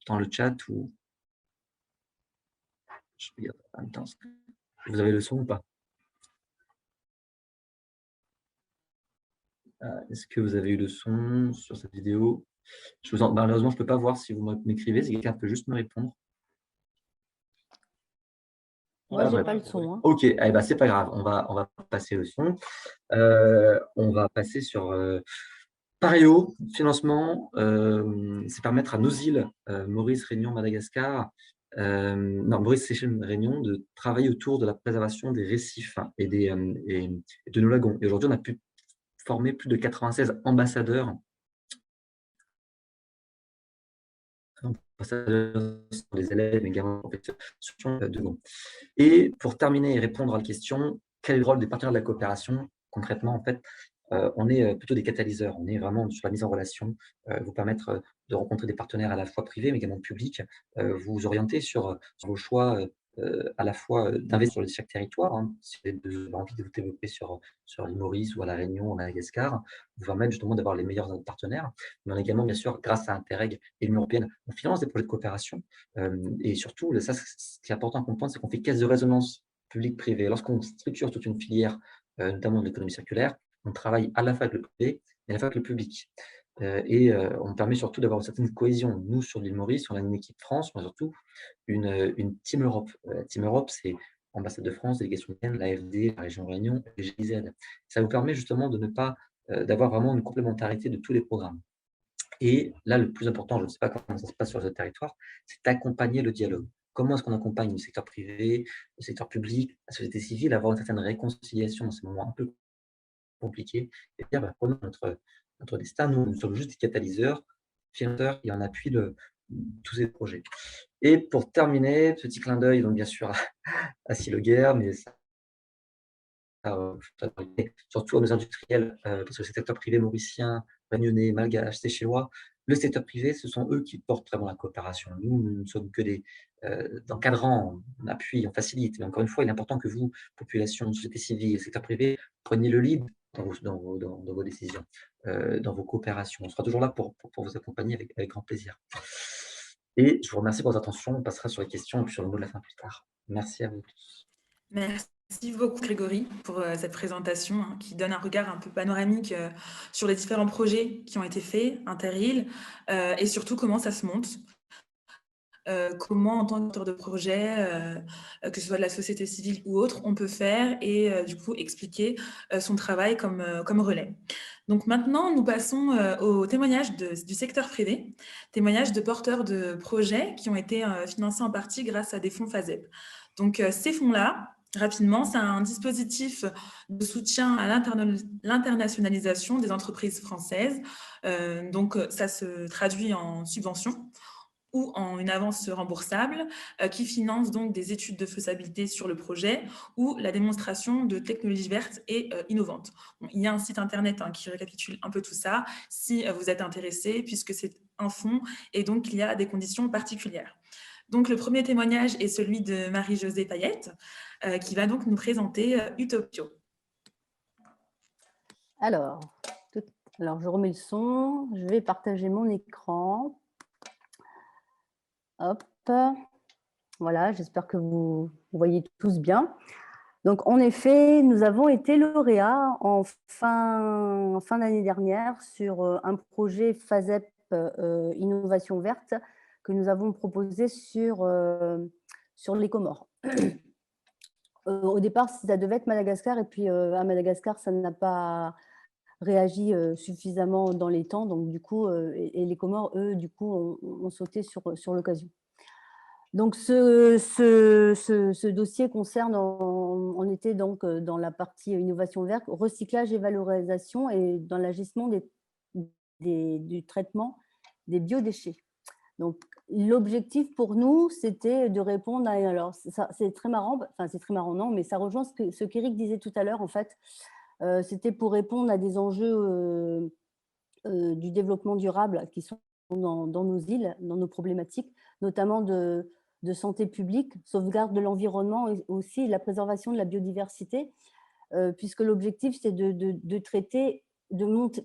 dans le chat ou… Je regarde en même temps. Vous avez le son ou pas? Est-ce que vous avez eu le son sur cette vidéo? Malheureusement, je ne peux pas voir si vous m'écrivez. Si quelqu'un peut juste me répondre. Moi, je n'ai pas le son. Hein. Ok, eh ben, c'est pas grave. On va passer le son. On va passer sur… Paréo, financement, c'est permettre à nos îles, Maurice, Réunion, Madagascar, non, Maurice, Seychelles, Réunion, de travailler autour de la préservation des récifs et de nos lagons. Et aujourd'hui, on a pu former plus de 96 ambassadeurs sur les élèves, mais également en fait, de nous. Et pour terminer et répondre à la question, quel est le rôle des partenaires de la coopération? Concrètement, en fait, on est plutôt des catalyseurs. On est vraiment sur la mise en relation, vous permettre de rencontrer des partenaires à la fois privés, mais également publics, vous orienter sur vos choix, à la fois d'investir sur chaque territoire, hein. Si vous avez envie de vous développer sur l'île Maurice ou à La Réunion, ou à Madagascar, vous permettre justement d'avoir les meilleurs partenaires. Mais on a également, bien sûr, grâce à Interreg et l'Union européenne, on finance des projets de coopération. Et surtout, ça, ce qui est important à comprendre, c'est qu'on fait caisse de résonance public-privé. Lorsqu'on structure toute une filière, notamment de l'économie circulaire, on travaille à la fois avec le privé et à la fois avec le public. On permet surtout d'avoir une certaine cohésion. Nous, sur l'île Maurice, on a une équipe France, mais surtout une Team Europe. Team Europe, c'est ambassade de France, délégation européenne, l'AFD, la région Réunion et GIZ. Ça vous permet justement de ne pas d'avoir vraiment une complémentarité de tous les programmes. Et là, le plus important, je ne sais pas comment ça se passe sur ce territoire, c'est d'accompagner le dialogue. Comment est-ce qu'on accompagne le secteur privé, le secteur public, la société civile, à avoir une certaine réconciliation dans ces moments un peu compliqués et dire, bah, prenons notre destin, nous sommes juste des catalyseurs, financeurs et on appuie tous ces projets. Et pour terminer, petit clin d'œil, donc bien sûr à Silo Guerre, mais ça, surtout à nos industriels, parce que le secteur privé mauricien, réunionnais, malgache, séchellois, le secteur privé, ce sont eux qui portent vraiment la coopération. Nous ne sommes que des encadrants, on appuie, on facilite. Mais encore une fois, il est important que vous, population, société civile, secteur privé, preniez le lead dans vos décisions, dans vos coopérations. On sera toujours là pour vous accompagner avec grand plaisir. Et je vous remercie pour votre attention. On passera sur les questions et puis sur le mot de la fin plus tard. Merci à vous tous. Merci beaucoup Grégory pour cette présentation hein, qui donne un regard un peu panoramique sur les différents projets qui ont été faits, Interilles, et surtout comment ça se monte. Comment en tant qu'auteur de projet, que ce soit de la société civile ou autre, on peut faire et du coup expliquer son travail comme relais. Donc maintenant, nous passons au témoignage du secteur privé, témoignage de porteurs de projets qui ont été financés en partie grâce à des fonds FASEP. Donc ces fonds-là, rapidement, c'est un dispositif de soutien à l'internationalisation des entreprises françaises. Donc ça se traduit en subventions ou en une avance remboursable qui finance donc des études de faisabilité sur le projet ou la démonstration de technologies vertes et innovantes. Bon, il y a un site internet hein, qui récapitule un peu tout ça si vous êtes intéressé puisque c'est un fonds et donc il y a des conditions particulières. Donc le premier témoignage est celui de Marie-Josée Payette qui va donc nous présenter Utopio. Alors, je remets le son, je vais partager mon écran. Hop, voilà, j'espère que vous voyez tous bien. Donc, en effet, nous avons été lauréats en fin d'année dernière sur un projet FASEP Innovation Verte que nous avons proposé sur les Comores. Au départ, ça devait être Madagascar, et puis à Madagascar, ça n'a pas réagi suffisamment dans les temps, donc du coup, et les Comores, eux, du coup, ont sauté sur l'occasion. Donc, ce dossier concerne, on était donc dans la partie innovation verte, recyclage et valorisation et dans l'agissement du traitement des biodéchets. Donc, l'objectif pour nous, c'était de répondre à… Alors, c'est très marrant, enfin, c'est très marrant, non, mais ça rejoint ce qu'Éric disait tout à l'heure, en fait. C'était pour répondre à des enjeux du développement durable qui sont dans nos îles, dans nos problématiques, notamment de santé publique, sauvegarde de l'environnement et aussi la préservation de la biodiversité, puisque l'objectif, c'est de traiter,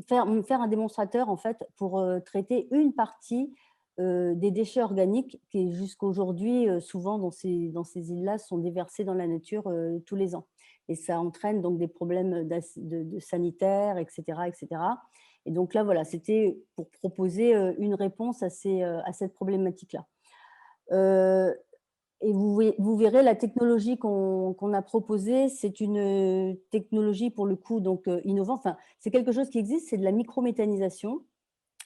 faire un démonstrateur, en fait, pour traiter une partie des déchets organiques qui, jusqu'à aujourd'hui, souvent dans ces îles-là, sont déversés dans la nature tous les ans. Et ça entraîne donc des problèmes de sanitaires, etc., etc. Et donc là, voilà, c'était pour proposer une réponse à cette problématique-là. Et vous verrez, la technologie qu'on a proposée, c'est une technologie pour le coup donc innovante. Enfin, c'est quelque chose qui existe, c'est de la microméthanisation,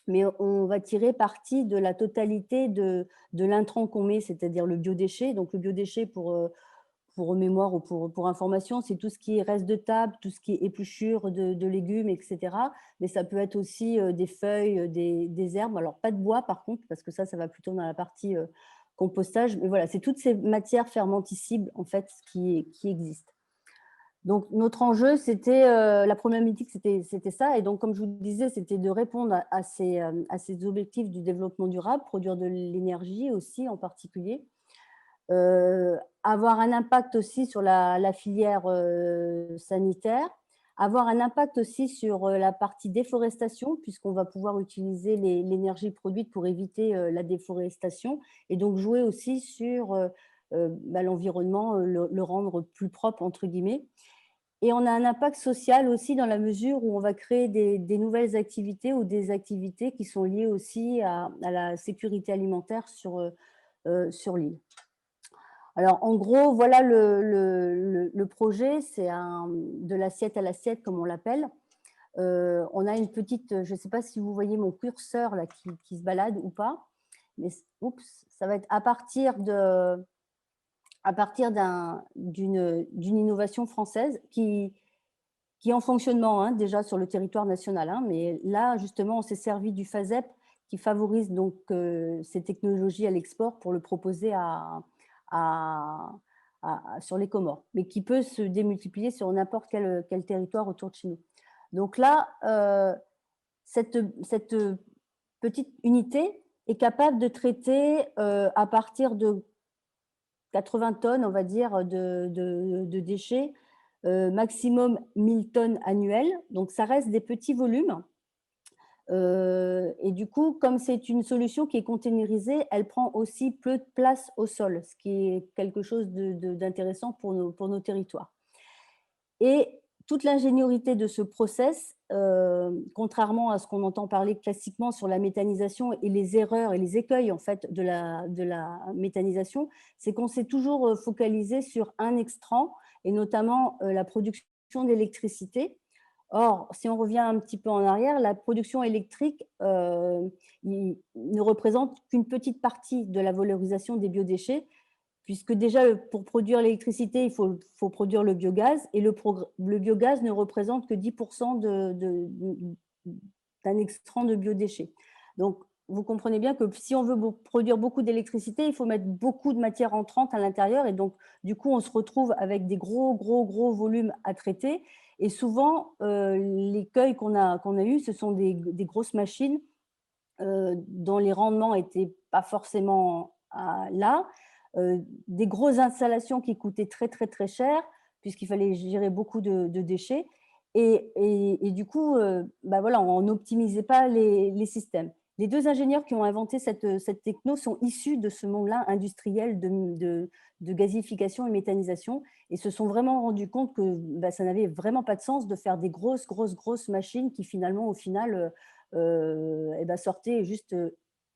mais on va tirer parti de la totalité de l'intrant qu'on met, c'est-à-dire le biodéchet. Donc le biodéchet, pour mémoire ou pour information, c'est tout ce qui est reste de table, tout ce qui est épluchure de légumes, etc. Mais ça peut être aussi des feuilles, des herbes. Alors pas de bois par contre, parce que ça va plutôt dans la partie compostage. Mais voilà, c'est toutes ces matières fermentescibles en fait qui existent. Donc notre enjeu, c'était la problématique, c'était ça. Et donc comme je vous disais, c'était de répondre à ces objectifs du développement durable, produire de l'énergie aussi en particulier. Avoir un impact aussi sur la filière sanitaire, avoir un impact aussi sur la partie déforestation, puisqu'on va pouvoir utiliser l'énergie produite pour éviter la déforestation, et donc jouer aussi sur l'environnement, le rendre plus propre, entre guillemets. Et on a un impact social aussi dans la mesure où on va créer des nouvelles activités ou des activités qui sont liées aussi à la sécurité alimentaire sur l'île. Alors, en gros, voilà le projet, c'est de l'assiette à l'assiette, comme on l'appelle. On a une petite, je ne sais pas si vous voyez mon curseur là, qui se balade ou pas, mais oups, ça va être à partir d'une innovation française qui est en fonctionnement hein, déjà sur le territoire national. Hein, mais là, justement, on s'est servi du FASEP qui favorise donc ces technologies à l'export pour le proposer sur les Comores, mais qui peut se démultiplier sur n'importe quel territoire autour de chez nous. Donc là, cette petite unité est capable de traiter à partir de 80 tonnes, on va dire, de déchets, maximum 1000 tonnes annuelles. Donc, ça reste des petits volumes. Et du coup, comme c'est une solution qui est containerisée, elle prend aussi peu de place au sol, ce qui est quelque chose d'intéressant pour nos territoires. Et toute l'ingéniosité de ce process, contrairement à ce qu'on entend parler classiquement sur la méthanisation et les erreurs et les écueils en fait, de la méthanisation, c'est qu'on s'est toujours focalisé sur un extrant et notamment la production d'électricité. Or, si on revient un petit peu en arrière, la production électrique ne représente qu'une petite partie de la valorisation des biodéchets, puisque déjà, pour produire l'électricité, il faut produire le biogaz, et le biogaz ne représente que 10% d'un extrant de biodéchets. Donc, vous comprenez bien que si on veut produire beaucoup d'électricité, il faut mettre beaucoup de matière entrante à l'intérieur, et donc, du coup, on se retrouve avec des gros volumes à traiter. Et souvent, l'écueil qu'on a eu, ce sont des grosses machines dont les rendements n'étaient pas forcément là, des grosses installations qui coûtaient très, très, très cher, puisqu'il fallait gérer beaucoup de déchets. Et du coup, voilà, on n'optimisait pas les systèmes. Les deux ingénieurs qui ont inventé cette techno sont issus de ce monde-là industriel de gazification et méthanisation, et se sont vraiment rendus compte que ça n'avait vraiment pas de sens de faire des grosses machines qui finalement, au final, sortaient juste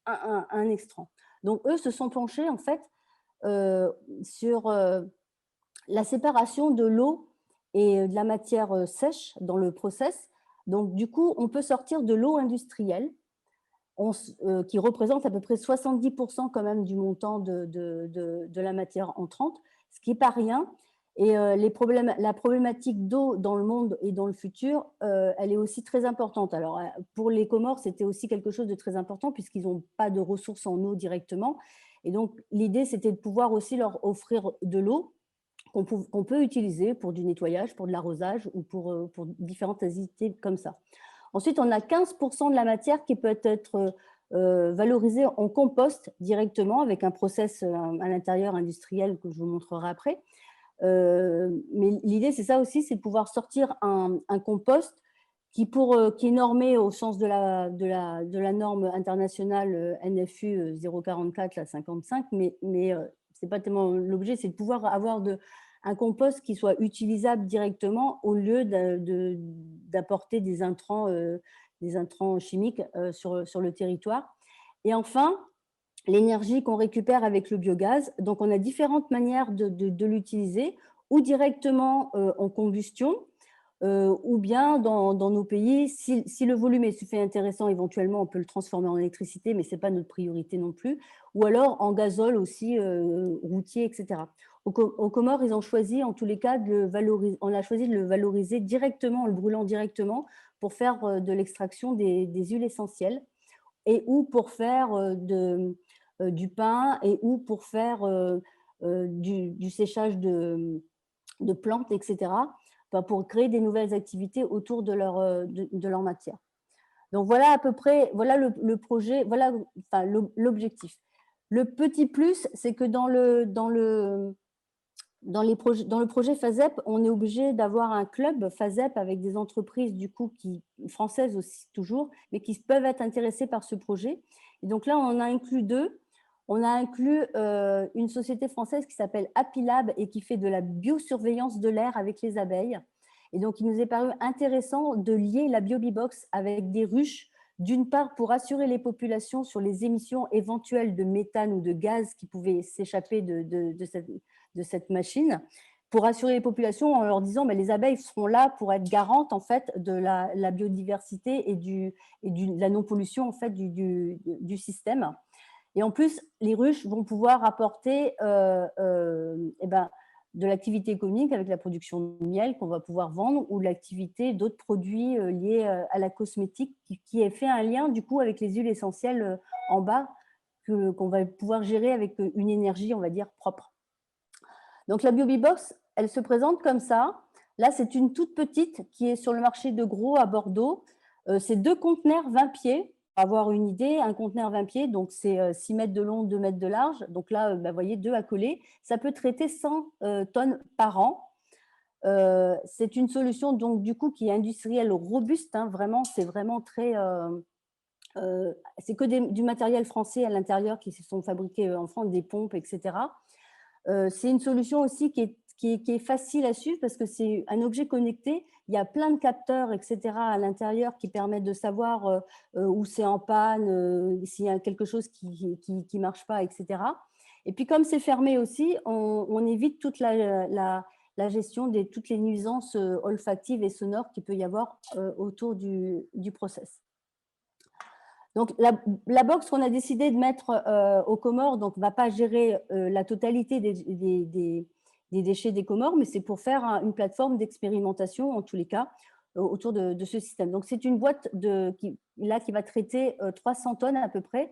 un extrant. Donc, eux se sont penchés en fait sur la séparation de l'eau et de la matière sèche dans le process. Donc, du coup, on peut sortir de l'eau industrielle qui représente à peu près 70% quand même du montant de la matière entrante, ce qui n'est pas rien. Et la problématique d'eau dans le monde et dans le futur, elle est aussi très importante. Alors, pour les Comores, c'était aussi quelque chose de très important puisqu'ils n'ont pas de ressources en eau directement. Et donc, l'idée, c'était de pouvoir aussi leur offrir de l'eau qu'on peut utiliser pour du nettoyage, pour de l'arrosage ou pour différentes activités comme ça. Ensuite, on a 15% de la matière qui peut être valorisée en compost directement avec un process à l'intérieur industriel que je vous montrerai après. Mais l'idée, c'est ça aussi, c'est de pouvoir sortir un compost qui est normé au sens de la norme internationale NFU 044, la 55, mais ce n'est pas tellement l'objet, c'est de pouvoir avoir un compost qui soit utilisable directement au lieu d'apporter des intrants chimiques sur le territoire. Et enfin, l'énergie qu'on récupère avec le biogaz. Donc, on a différentes manières de l'utiliser, ou directement en combustion, ou bien dans nos pays, si le volume est suffisamment intéressant, éventuellement, on peut le transformer en électricité, mais ce n'est pas notre priorité non plus, ou alors en gazole aussi, routier, etc. Aux Comores, ils ont choisi, en tous les cas, on a choisi de le valoriser directement, en le brûlant directement, pour faire de l'extraction des huiles essentielles, et ou pour faire du pain, et ou pour faire du séchage de plantes, etc., pour créer des nouvelles activités autour de leur matière. Donc voilà à peu près, voilà le projet, voilà enfin, l'objectif. Le petit plus, c'est que dans le projet FASEP, on est obligé d'avoir un club FASEP avec des entreprises du coup françaises aussi toujours, mais qui peuvent être intéressées par ce projet. Et donc là, on a inclus deux. On a inclus une société française qui s'appelle Apilab et qui fait de la biosurveillance de l'air avec les abeilles. Et donc, il nous est paru intéressant de lier la BioBeBox avec des ruches, d'une part pour assurer les populations sur les émissions éventuelles de méthane ou de gaz qui pouvaient s'échapper de cette machine, pour assurer les populations en leur disant les abeilles seront là pour être garantes en fait, de la biodiversité et de la non-pollution en fait, du système. Et en plus, les ruches vont pouvoir apporter de l'activité économique avec la production de miel qu'on va pouvoir vendre, ou l'activité d'autres produits liés à la cosmétique qui fait un lien du coup avec les huiles essentielles en bas qu'on va pouvoir gérer avec une énergie, on va dire, propre. Donc la BioBeBox, elle se présente comme ça. Là, c'est une toute petite qui est sur le marché de Gros à Bordeaux. C'est 2 conteneurs 20 pieds. Pour avoir une idée, un conteneur 20 pieds, donc c'est 6 mètres de long, 2 mètres de large. Donc là, vous voyez, 2 à coller. Ça peut traiter 100 tonnes par an. C'est une solution donc du coup qui est industrielle robuste. Hein, vraiment, c'est vraiment très… c'est que du matériel français à l'intérieur qui se sont fabriqués en France, des pompes, etc. C'est une solution aussi qui est facile à suivre parce que c'est un objet connecté. Il y a plein de capteurs, etc. à l'intérieur qui permettent de savoir où c'est en panne, s'il y a quelque chose qui ne marche pas, etc. Et puis, comme c'est fermé aussi, on évite toute la gestion de toutes les nuisances olfactives et sonores qu'il peut y avoir autour du process. Donc, la box qu'on a décidé de mettre aux Comores ne va pas gérer la totalité des déchets des Comores, mais c'est pour faire une plateforme d'expérimentation, en tous les cas, autour de ce système. Donc, c'est une boîte qui va traiter 300 tonnes à peu près,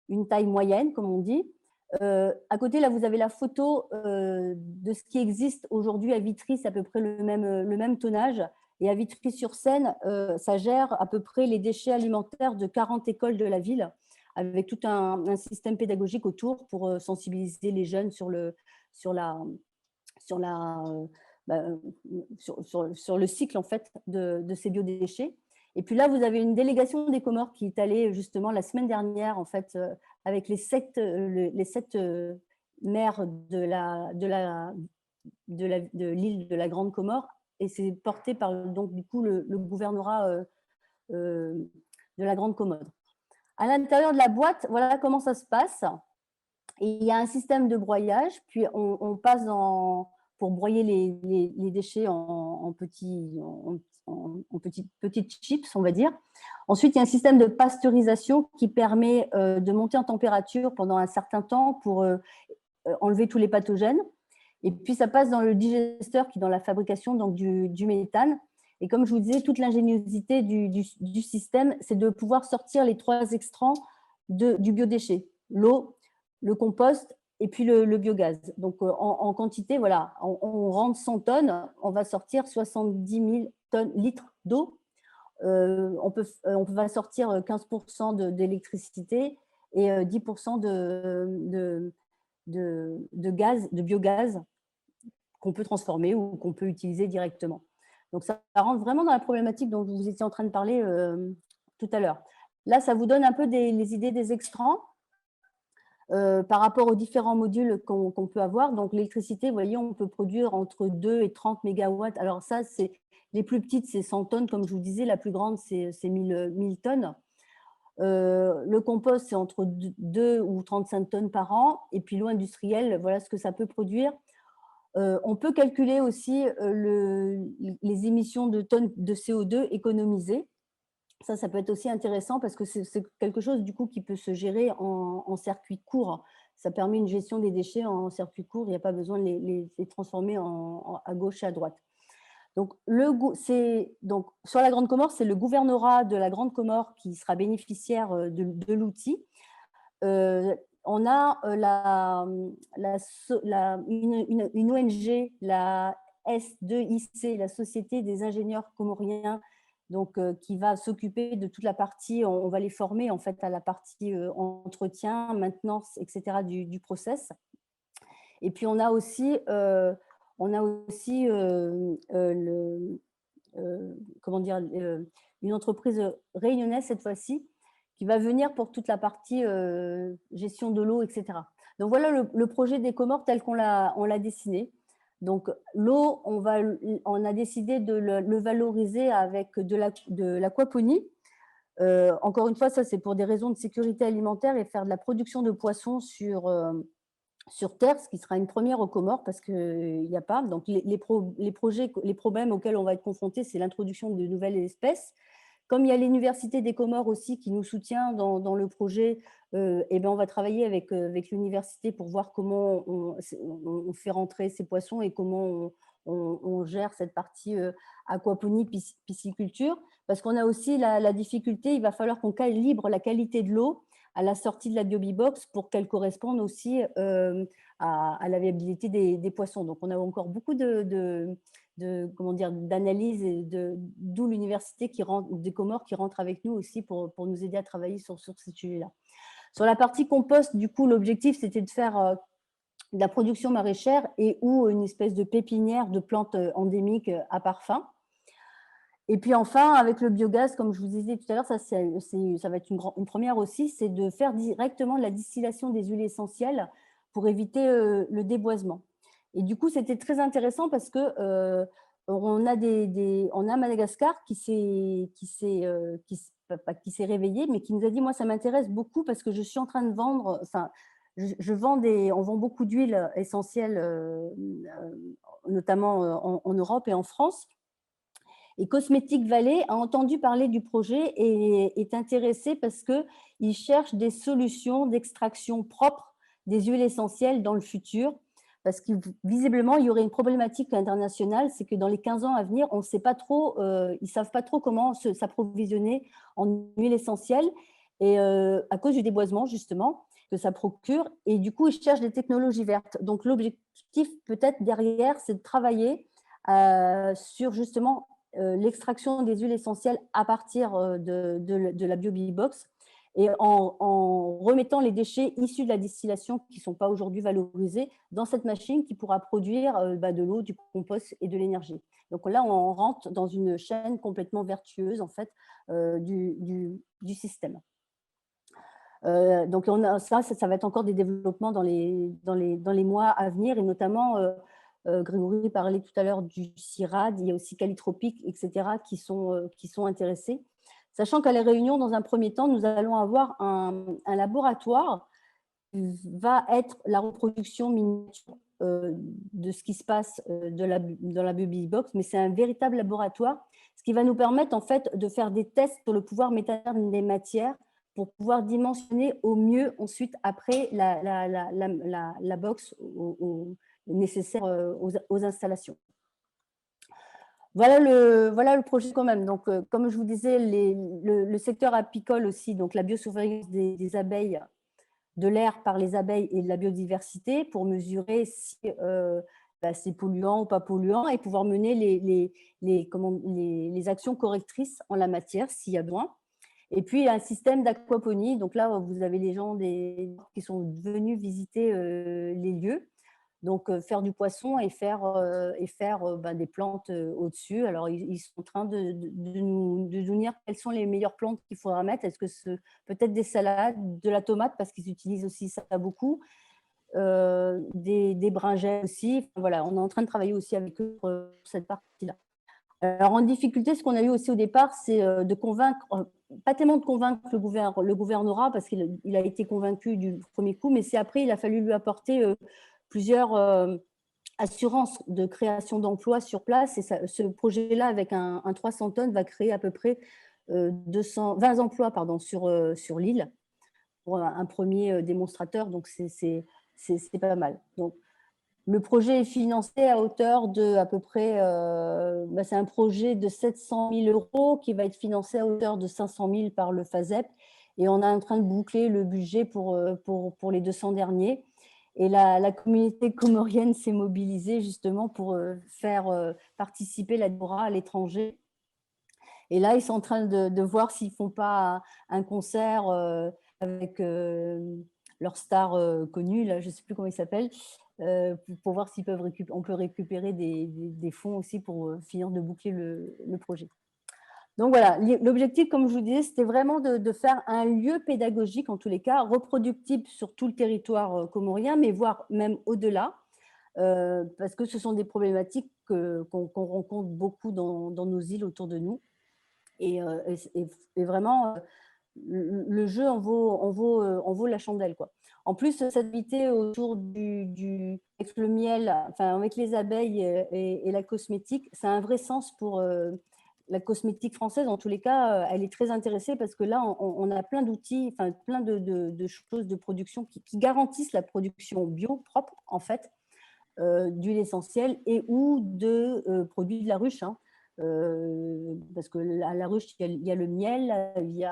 une taille moyenne, comme on dit. À côté, là, vous avez la photo de ce qui existe aujourd'hui à Vitry, c'est à peu près le même tonnage. Et à Vitry-sur-Seine, ça gère à peu près les déchets alimentaires de 40 écoles de la ville, avec tout un système pédagogique autour pour sensibiliser les jeunes sur le cycle en fait, de ces biodéchets. Et puis là, vous avez une délégation des Comores qui est allée justement la semaine dernière en fait, avec les 7 maires de l'île de la Grande Comore. Et c'est porté par donc, du coup, le gouvernorat de la Grande Comore. À l'intérieur de la boîte, voilà comment ça se passe. Et il y a un système de broyage, puis on passe pour broyer les déchets en petites chips, on va dire. Ensuite, il y a un système de pasteurisation qui permet de monter en température pendant un certain temps pour enlever tous les pathogènes. Et puis, ça passe dans le digesteur qui est dans la fabrication donc, du méthane. Et comme je vous disais, toute l'ingéniosité du système, c'est de pouvoir sortir les 3 extrants du biodéchet, l'eau, le compost et puis le biogaz. Donc, en quantité, voilà, on rentre 100 tonnes, on va sortir 70 000 litres d'eau. On va sortir 15% d'électricité et 10% de gaz, de biogaz qu'on peut transformer ou qu'on peut utiliser directement. Donc, ça rentre vraiment dans la problématique dont vous étiez en train de parler tout à l'heure. Là, ça vous donne un peu les idées des extrants par rapport aux différents modules qu'on peut avoir. Donc, l'électricité, vous voyez, on peut produire entre 2 et 30 mégawatts. Alors, ça, les plus petites, c'est 100 tonnes, comme je vous disais. La plus grande, c'est 1000 tonnes. Le compost, c'est entre 2 ou 35 tonnes par an. Et puis l'eau industrielle, voilà ce que ça peut produire. On peut calculer aussi les émissions de tonnes de CO2 économisées. Ça peut être aussi intéressant parce que c'est quelque chose du coup qui peut se gérer en circuit court. Ça permet une gestion des déchets en circuit court. Il n'y a pas besoin de les transformer à gauche et à droite. Donc, sur la Grande Comore, c'est le gouvernorat de la Grande Comore qui sera bénéficiaire de l'outil. On a une ONG, la S2IC, la Société des ingénieurs comoriens, donc, qui va s'occuper de toute la partie, on va les former en fait à la partie entretien, maintenance, etc. du process. Et puis on a aussi une entreprise réunionnaise cette fois-ci qui va venir pour toute la partie gestion de l'eau, etc. Donc voilà le projet des Comores tel qu'on l'a dessiné. Donc l'eau, on a décidé de le valoriser avec de l'aquaponie. Encore une fois, ça c'est pour des raisons de sécurité alimentaire et faire de la production de poissons sur terre, ce qui sera une première aux Comores parce qu'il n'y a pas. Donc les problèmes auxquels on va être confrontés, c'est l'introduction de nouvelles espèces. Comme il y a l'Université des Comores aussi qui nous soutient dans le projet, on va travailler avec l'université pour voir comment on fait rentrer ces poissons et comment on gère cette partie aquaponie, pisciculture. Parce qu'on a aussi la difficulté, il va falloir qu'on calibre la qualité de l'eau à la sortie de la BioBee-Box pour qu'elle corresponde aussi à la viabilité des poissons. Donc, on a encore beaucoup d'analyse, d'où l'université des Comores qui rentre avec nous aussi pour nous aider à travailler sur ces sujets-là. Sur la partie compost, du coup, l'objectif, c'était de faire de la production maraîchère et ou une espèce de pépinière de plantes endémiques à parfum. Et puis enfin, avec le biogaz, comme je vous disais tout à l'heure, ça va être une première aussi, c'est de faire directement de la distillation des huiles essentielles pour éviter le déboisement. Et du coup, c'était très intéressant parce que on a Madagascar qui s'est réveillé, mais qui nous a dit, moi, ça m'intéresse beaucoup parce que je suis en train de vendre, enfin, on vend beaucoup d'huiles essentielles, notamment en Europe et en France. Et Cosmétique Valley a entendu parler du projet et est intéressé parce qu'il cherche des solutions d'extraction propre des huiles essentielles dans le futur. Parce que visiblement, il y aurait une problématique internationale, c'est que dans les 15 ans à venir, on ne sait pas trop, ils ne savent pas trop comment s'approvisionner en huile essentielle et à cause du déboisement, justement, que ça procure. Et du coup, ils cherchent des technologies vertes. Donc, l'objectif, peut-être, derrière, c'est de travailler sur, justement, l'extraction des huiles essentielles à partir de la BioBee-Box et en remettant les déchets issus de la distillation qui ne sont pas aujourd'hui valorisés dans cette machine qui pourra produire de l'eau, du compost et de l'énergie. Donc là, on rentre dans une chaîne complètement vertueuse en fait, du système. Donc ça va être encore des développements dans les mois à venir et notamment Grégory parlait tout à l'heure du CIRAD, il y a aussi Calitropique, etc., qui sont intéressés. Sachant qu'à La Réunion, dans un premier temps, nous allons avoir un laboratoire qui va être la reproduction miniature de ce qui se passe dans la BioBee-Box, mais c'est un véritable laboratoire, ce qui va nous permettre en fait de faire des tests sur le pouvoir métabolique des matières pour pouvoir dimensionner au mieux ensuite après la box nécessaire aux installations. Voilà le projet quand même. Donc, comme je vous disais, le secteur apicole aussi, donc la biosurveillance des abeilles, de l'air par les abeilles et de la biodiversité pour mesurer si c'est polluant ou pas polluant et pouvoir mener les actions correctrices en la matière s'il y a besoin. Et puis, un système d'aquaponie. Donc là, vous avez les gens qui sont venus visiter les lieux. Donc, faire du poisson et faire des plantes au-dessus. Alors, ils sont en train de nous dire quelles sont les meilleures plantes qu'il faudra mettre. Est-ce que peut-être des salades, de la tomate, parce qu'ils utilisent aussi ça beaucoup, des brinjets aussi. Enfin, voilà, on est en train de travailler aussi avec eux pour cette partie-là. Alors, en difficulté, ce qu'on a eu aussi au départ, c'est de convaincre, pas tellement de convaincre le gouvernorat, parce qu'il a été convaincu du premier coup, mais c'est après, il a fallu lui apporter plusieurs assurances de création d'emplois sur place. Et ce projet-là, avec un 300 tonnes, va créer à peu près 20 emplois sur l'île pour un premier démonstrateur. Donc, c'est pas mal. Donc, le projet est financé à hauteur de à peu près, c'est un projet de 700 000 € qui va être financé à hauteur de 500 000 par le FASEP. Et on est en train de boucler le budget pour les 200 derniers. Et la communauté comorienne s'est mobilisée justement pour faire participer la diaspora à l'étranger. Et là, ils sont en train de voir s'ils ne font pas un concert avec leur star connue, là, je ne sais plus comment il s'appelle, pour voir si on peut récupérer des fonds aussi pour finir de boucler le projet. Donc voilà, l'objectif, comme je vous disais, c'était vraiment de faire un lieu pédagogique, en tous les cas, reproductible sur tout le territoire comorien, mais voire même au-delà, parce que ce sont des problématiques qu'on rencontre beaucoup dans nos îles autour de nous. Et vraiment, le jeu en vaut la chandelle, quoi. En plus, cette activité autour avec le miel, enfin avec les abeilles et la cosmétique, ça a un vrai sens pour la cosmétique française. En tous les cas, elle est très intéressée parce que là, on a plein d'outils, enfin plein de choses de production qui garantissent la production bio propre, en fait, d'huile essentielle et ou de produits de la ruche, hein. Parce que à la ruche, il y a le miel, il y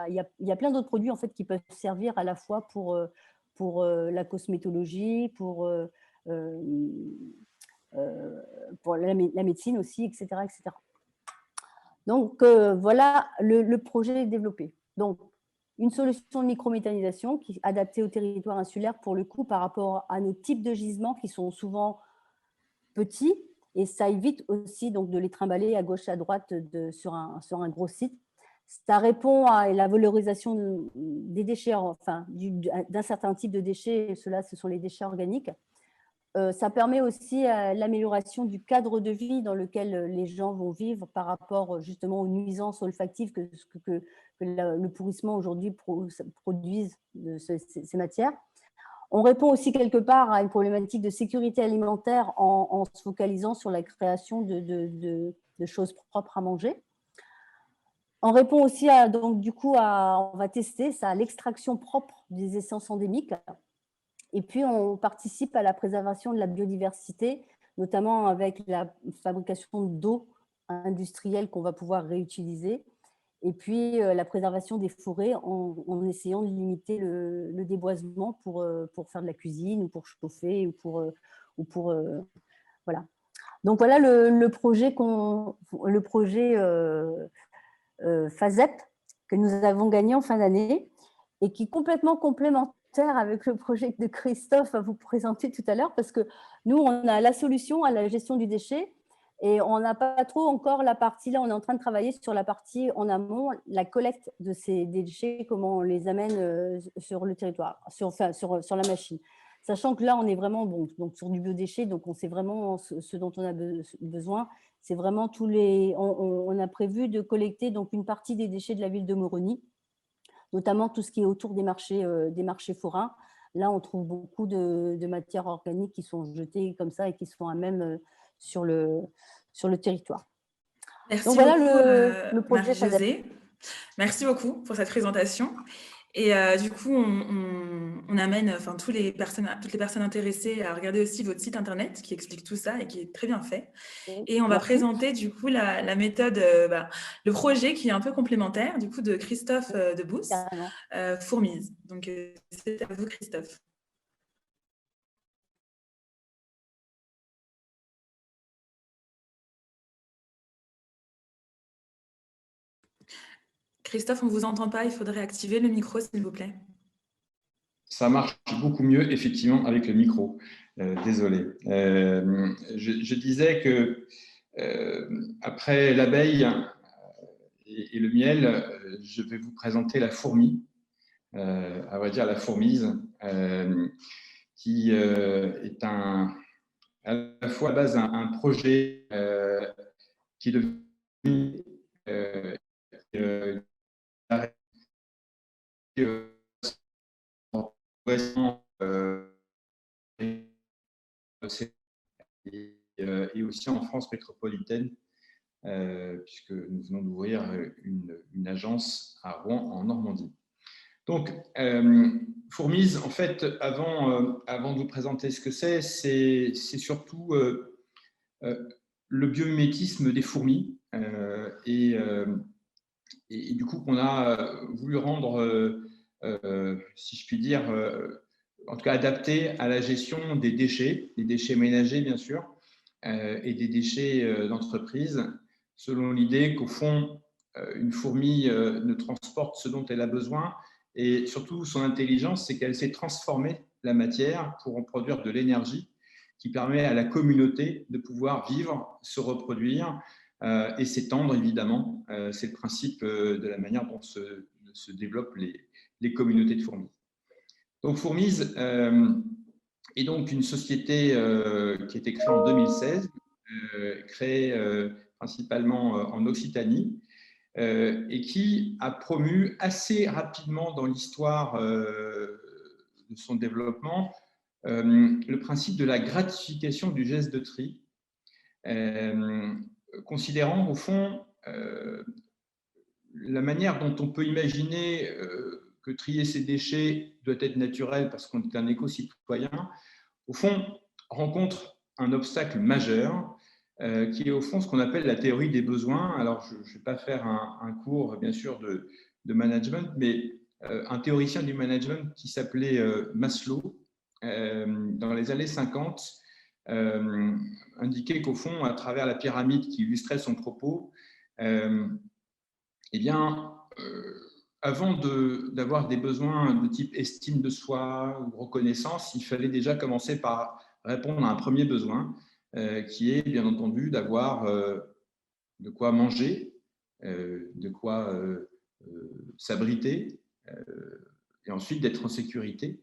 a plein d'autres produits en fait qui peuvent servir à la fois pour la cosmétologie, pour la médecine aussi, etc., etc. Donc voilà, le projet est développé. Donc une solution de microméthanisation qui est adaptée au territoire insulaire pour le coup par rapport à nos types de gisements qui sont souvent petits. Et ça évite aussi donc, de les trimballer à gauche, à droite sur un gros site. Ça répond à la valorisation des déchets, enfin, d'un certain type de déchets. Cela, ce sont les déchets organiques. Ça permet aussi l'amélioration du cadre de vie dans lequel les gens vont vivre par rapport justement aux nuisances olfactives que le pourrissement aujourd'hui produisent de ces matières. On répond aussi quelque part à une problématique de sécurité alimentaire en se focalisant sur la création de choses propres à manger. On répond aussi on va tester ça, l'extraction propre des essences endémiques. Et puis, on participe à la préservation de la biodiversité, notamment avec la fabrication d'eau industrielle qu'on va pouvoir réutiliser. Et puis, la préservation des forêts en essayant de limiter le déboisement pour faire de la cuisine ou pour chauffer ou pour voilà. Donc, voilà le projet FASEP que nous avons gagné en fin d'année et qui est complètement complémentaire avec le projet de Christophe va vous présenter tout à l'heure parce que nous, on a la solution à la gestion du déchet. Et on n'a pas trop encore la partie, là, on est en train de travailler sur la partie en amont, la collecte de ces déchets, comment on les amène sur le territoire, sur la machine. Sachant que là, on est vraiment donc sur du biodéchet, donc on sait vraiment ce dont on a besoin. C'est vraiment on a prévu de collecter donc une partie des déchets de la ville de Moroni, notamment tout ce qui est autour des marchés forains. Là, on trouve beaucoup de matières organiques qui sont jetées comme ça et qui sont à même sur le territoire. Merci donc voilà beaucoup, le projet Marie-Josée. Merci beaucoup pour cette présentation. Et du coup, on amène toutes les personnes intéressées à regarder aussi votre site internet qui explique tout ça et qui est très bien fait. Et on va présenter du coup la méthode, le projet qui est un peu complémentaire du coup de Christophe Debousse, Fourmise. Donc c'est à vous, Christophe. Christophe, on ne vous entend pas, il faudrait activer le micro, s'il vous plaît. Ça marche beaucoup mieux, effectivement, avec le micro. Désolé. Je disais que après l'abeille et le miel, je vais vous présenter la fourmi, à vrai dire la fourmise, qui est à la fois à la base un projet qui est devenu et aussi en France métropolitaine, puisque nous venons d'ouvrir une agence à Rouen, en Normandie. Donc, Fourmise, en fait, avant de vous présenter ce que c'est surtout le biomimétisme des fourmis. Et du coup, qu'on a voulu rendre, si je puis dire, en tout cas adapté à la gestion des déchets ménagers, bien sûr, et des déchets d'entreprise, selon l'idée qu'au fond, une fourmi ne transporte ce dont elle a besoin, et surtout son intelligence, c'est qu'elle sait transformer la matière pour en produire de l'énergie qui permet à la communauté de pouvoir vivre, se reproduire et s'étendre, évidemment. C'est le principe de la manière dont se développent les communautés de fourmis. Donc, Fourmise est donc une société qui a été créée en 2016, créée principalement en Occitanie, et qui a promu assez rapidement dans l'histoire de son développement le principe de la gratification du geste de tri, considérant au fond la manière dont on peut imaginer que trier ses déchets doit être naturel parce qu'on est un éco-citoyen, au fond, rencontre un obstacle majeur qui est au fond ce qu'on appelle la théorie des besoins. Alors, je ne vais pas faire un cours, bien sûr, de management, mais un théoricien du management qui s'appelait Maslow, dans les années 50, indiquait qu'au fond, à travers la pyramide qui illustrait son propos, eh bien, avant d'avoir des besoins de type estime de soi ou reconnaissance, il fallait déjà commencer par répondre à un premier besoin, qui est bien entendu d'avoir de quoi manger, de quoi s'abriter, et ensuite d'être en sécurité.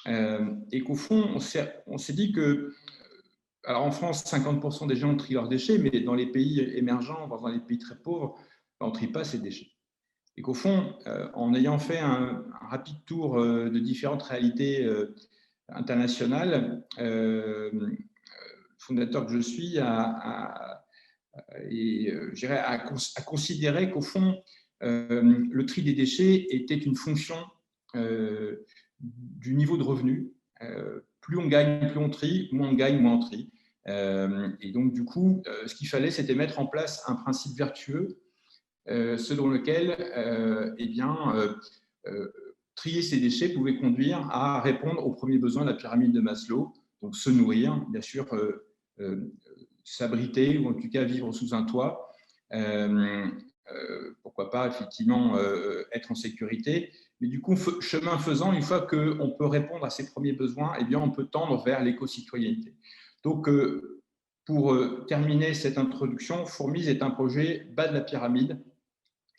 Et qu'au fond, on s'est dit que, alors en France, 50% des gens trient leurs déchets, mais dans les pays émergents, dans les pays très pauvres, on ne trie pas ces déchets. Et qu'au fond, en ayant fait un rapide tour de différentes réalités internationales, le fondateur que je suis a considéré qu'au fond, le tri des déchets était une fonction du niveau de revenu. Plus on gagne, plus on trie, moins on gagne, moins on trie. Et donc, du coup, ce qu'il fallait, c'était mettre en place un principe vertueux selon lequel trier ces déchets pouvait conduire à répondre aux premiers besoins de la pyramide de Maslow, donc se nourrir, bien sûr, s'abriter ou en tout cas vivre sous un toit, pourquoi pas effectivement être en sécurité, mais du coup, chemin faisant, une fois qu'on peut répondre à ces premiers besoins, eh bien, on peut tendre vers l'éco-citoyenneté. Donc, pour terminer cette introduction, Fourmise est un projet bas de la pyramide,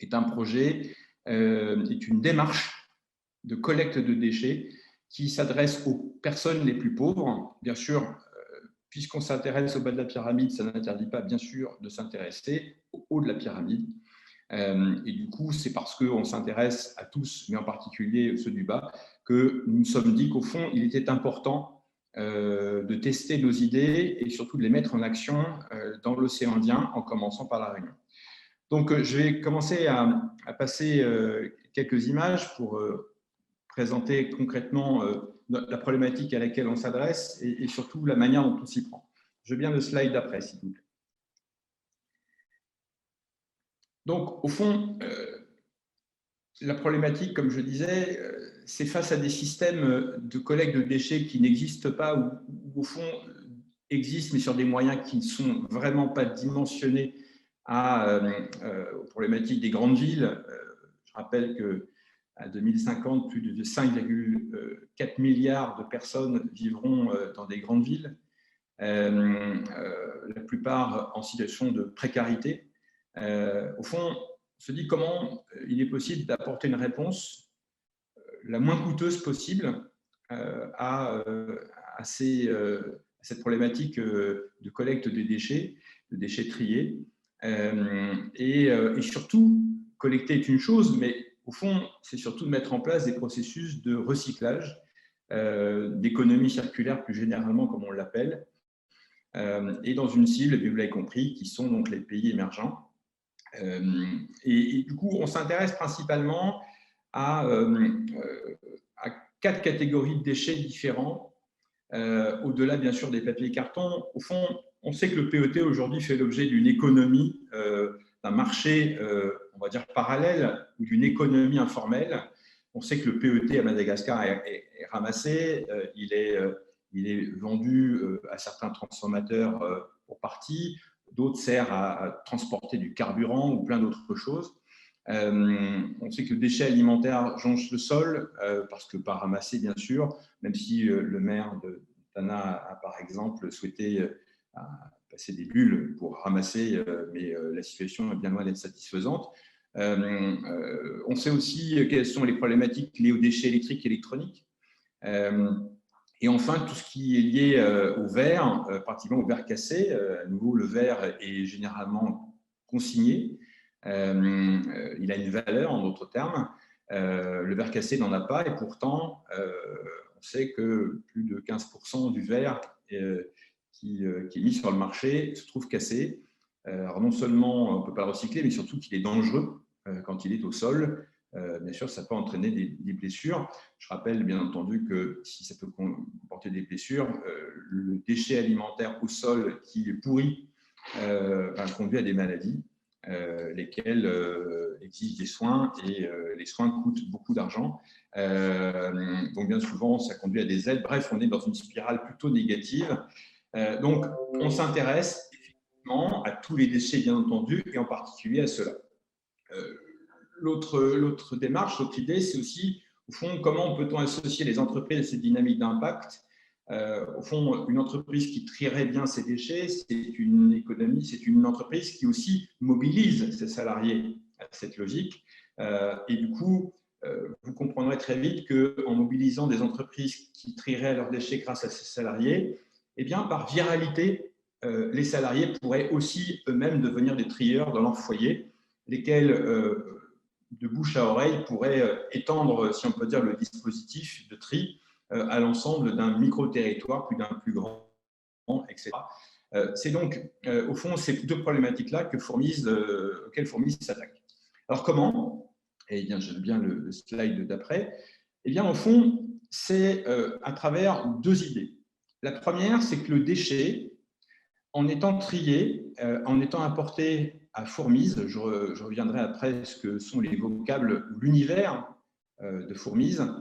est un projet, est une démarche de collecte de déchets qui s'adresse aux personnes les plus pauvres. Bien sûr, puisqu'on s'intéresse au bas de la pyramide, ça n'interdit pas, bien sûr, de s'intéresser au haut de la pyramide. Et du coup, c'est parce qu'on s'intéresse à tous, mais en particulier ceux du bas, que nous nous sommes dit qu'au fond, il était important de tester nos idées et surtout de les mettre en action dans l'océan Indien, en commençant par la Réunion. Donc, je vais commencer à passer quelques images pour présenter concrètement la problématique à laquelle on s'adresse et surtout la manière dont on s'y prend. Je veux bien le slide d'après, s'il vous plaît. Donc, au fond, la problématique, comme je disais, c'est face à des systèmes de collecte de déchets qui n'existent pas ou au fond existent, mais sur des moyens qui ne sont vraiment pas dimensionnés aux problématiques des grandes villes. Je rappelle qu'à 2050, plus de 5,4 milliards de personnes vivront dans des grandes villes, la plupart en situation de précarité. Au fond, on se dit comment il est possible d'apporter une réponse la moins coûteuse possible à cette problématique de collecte des déchets, de déchets triés. Et surtout, collecter est une chose, mais au fond, c'est surtout de mettre en place des processus de recyclage, d'économie circulaire plus généralement, comme on l'appelle, et dans une cible, vous l'avez compris, qui sont donc les pays émergents. Et du coup, on s'intéresse principalement à 4 catégories de déchets différents, au-delà bien sûr des papiers et cartons. Au fond, on sait que le PET aujourd'hui fait l'objet d'une économie, d'un marché, on va dire parallèle, ou d'une économie informelle. On sait que le PET à Madagascar est ramassé, il est vendu à certains transformateurs pour partie, d'autres servent à transporter du carburant ou plein d'autres choses. On sait que le déchet alimentaire jonche le sol, parce que pas ramassé bien sûr, même si le maire de Tana a par exemple souhaité passer des bulles pour ramasser, mais la situation est bien loin d'être satisfaisante. On sait aussi quelles sont les problématiques liées aux déchets électriques et électroniques. Et enfin, tout ce qui est lié au verre, particulièrement au verre cassé. À nouveau, le verre est généralement consigné. Il a une valeur, en d'autres termes. Le verre cassé n'en a pas, et pourtant, on sait que plus de 15% du verre qui est mis sur le marché se trouve cassé. Alors non seulement on ne peut pas le recycler, mais surtout qu'il est dangereux quand il est au sol. Bien sûr, ça peut entraîner des blessures. Je rappelle bien entendu que si ça peut comporter des blessures, le déchet alimentaire au sol qui est pourri conduit à des maladies, lesquelles exigent des soins, et les soins coûtent beaucoup d'argent. Donc bien souvent, ça conduit à des aides. Bref, on est dans une spirale plutôt négative. Donc, on s'intéresse effectivement à tous les déchets, bien entendu, et en particulier à ceux-là. L'autre démarche, l'autre idée, c'est aussi, au fond, comment peut-on associer les entreprises à cette dynamique d'impact. Au fond, une entreprise qui trierait bien ses déchets, c'est une économie, c'est une entreprise qui aussi mobilise ses salariés à cette logique. Et du coup, vous comprendrez très vite qu'en mobilisant des entreprises qui trieraient leurs déchets grâce à ces salariés, eh bien, par viralité, les salariés pourraient aussi eux-mêmes devenir des trieurs dans leur foyer, lesquels, de bouche à oreille, pourraient étendre, si on peut dire, le dispositif de tri à l'ensemble d'un micro-territoire, puis d'un plus grand, etc. C'est donc, au fond, ces 2 problématiques-là auxquelles Fourmise s'attaque. Alors, comment? Eh bien, j'aime bien le slide d'après. Eh bien, au fond, c'est à travers 2 idées. La première, c'est que le déchet, en étant trié, en étant apporté à Fourmise, je reviendrai après ce que sont les vocables, l'univers de Fourmise,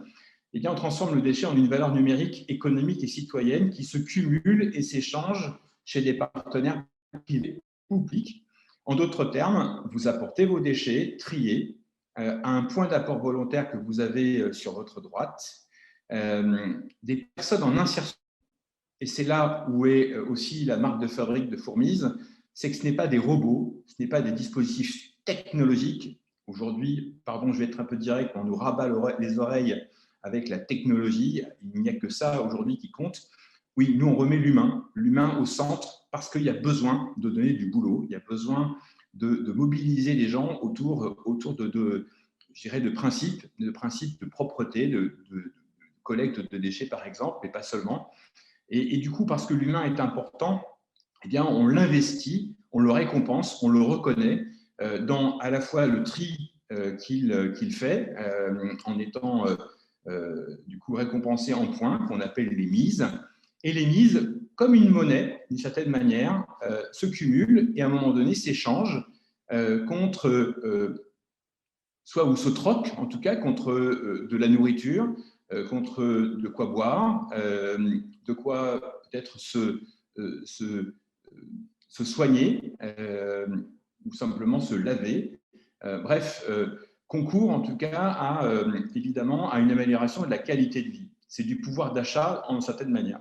eh bien, on transforme le déchet en une valeur numérique, économique et citoyenne qui se cumule et s'échange chez des partenaires privés ou publics. En d'autres termes, vous apportez vos déchets triés à un point d'apport volontaire que vous avez sur votre droite, des personnes en insertion. Et c'est là où est aussi la marque de fabrique de Fourmise, c'est que ce n'est pas des robots, ce n'est pas des dispositifs technologiques. Aujourd'hui, pardon, je vais être un peu direct, on nous rabat les oreilles avec la technologie, il n'y a que ça aujourd'hui qui compte. Oui, nous on remet l'humain au centre, parce qu'il y a besoin de donner du boulot, il y a besoin de mobiliser les gens autour je dirais, de principes de propreté, de collecte de déchets par exemple, mais pas seulement. Et du coup, parce que l'humain est important, eh bien, on l'investit, on le récompense, on le reconnaît dans à la fois le tri qu'il fait, en étant du coup récompensé en points, qu'on appelle les mises. Et les mises, comme une monnaie, d'une certaine manière, se cumulent et à un moment donné s'échangent contre, soit ou se troquent, en tout cas, contre de la nourriture, contre de quoi boire, de quoi peut-être se soigner ou simplement se laver. Bref, concourt en tout cas évidemment à une amélioration de la qualité de vie. C'est du pouvoir d'achat en certaine manière.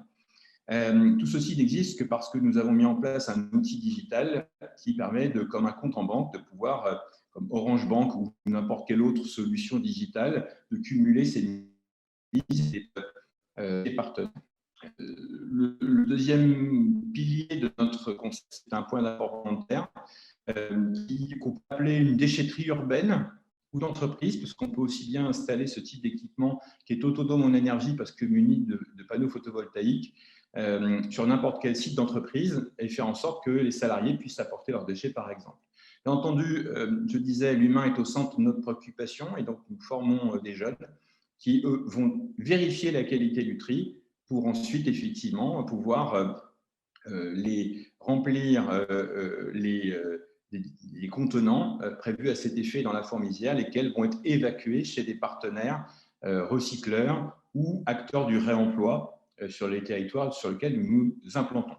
Tout ceci n'existe que parce que nous avons mis en place un outil digital qui permet, comme un compte en banque, de pouvoir, comme Orange Bank ou n'importe quelle autre solution digitale, de cumuler ces mises des partenaires. Le deuxième pilier de notre concept, c'est un point d'apport volontaire qu'on peut appeler une déchetterie urbaine ou d'entreprise, parce qu'on peut aussi bien installer ce type d'équipement qui est autonome en énergie parce que muni de panneaux photovoltaïques, sur n'importe quel site d'entreprise et faire en sorte que les salariés puissent apporter leurs déchets, par exemple. Bien entendu, je disais, l'humain est au centre de notre préoccupation et donc nous formons des jeunes qui, eux, vont vérifier la qualité du tri pour ensuite, effectivement, pouvoir les remplir les contenants prévus à cet effet dans la fourmilière, lesquels vont être évacués chez des partenaires recycleurs ou acteurs du réemploi sur les territoires sur lesquels nous nous implantons.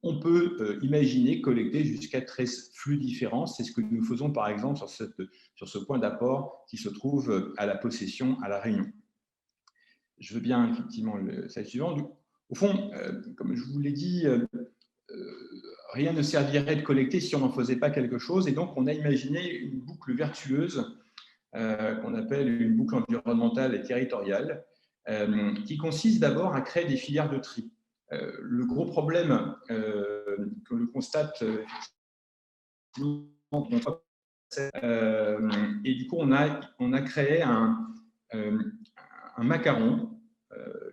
On peut imaginer collecter jusqu'à 13 flux différents. C'est ce que nous faisons par exemple sur ce point d'apport qui se trouve à la Possession à La Réunion. Je veux bien effectivement le slide suivant. Au fond, comme je vous l'ai dit, rien ne servirait de collecter si on n'en faisait pas quelque chose. Et donc, on a imaginé une boucle vertueuse qu'on appelle une boucle environnementale et territoriale qui consiste d'abord à créer des filières de tri. Le gros problème que l'on constate, et du coup, on a créé un macaron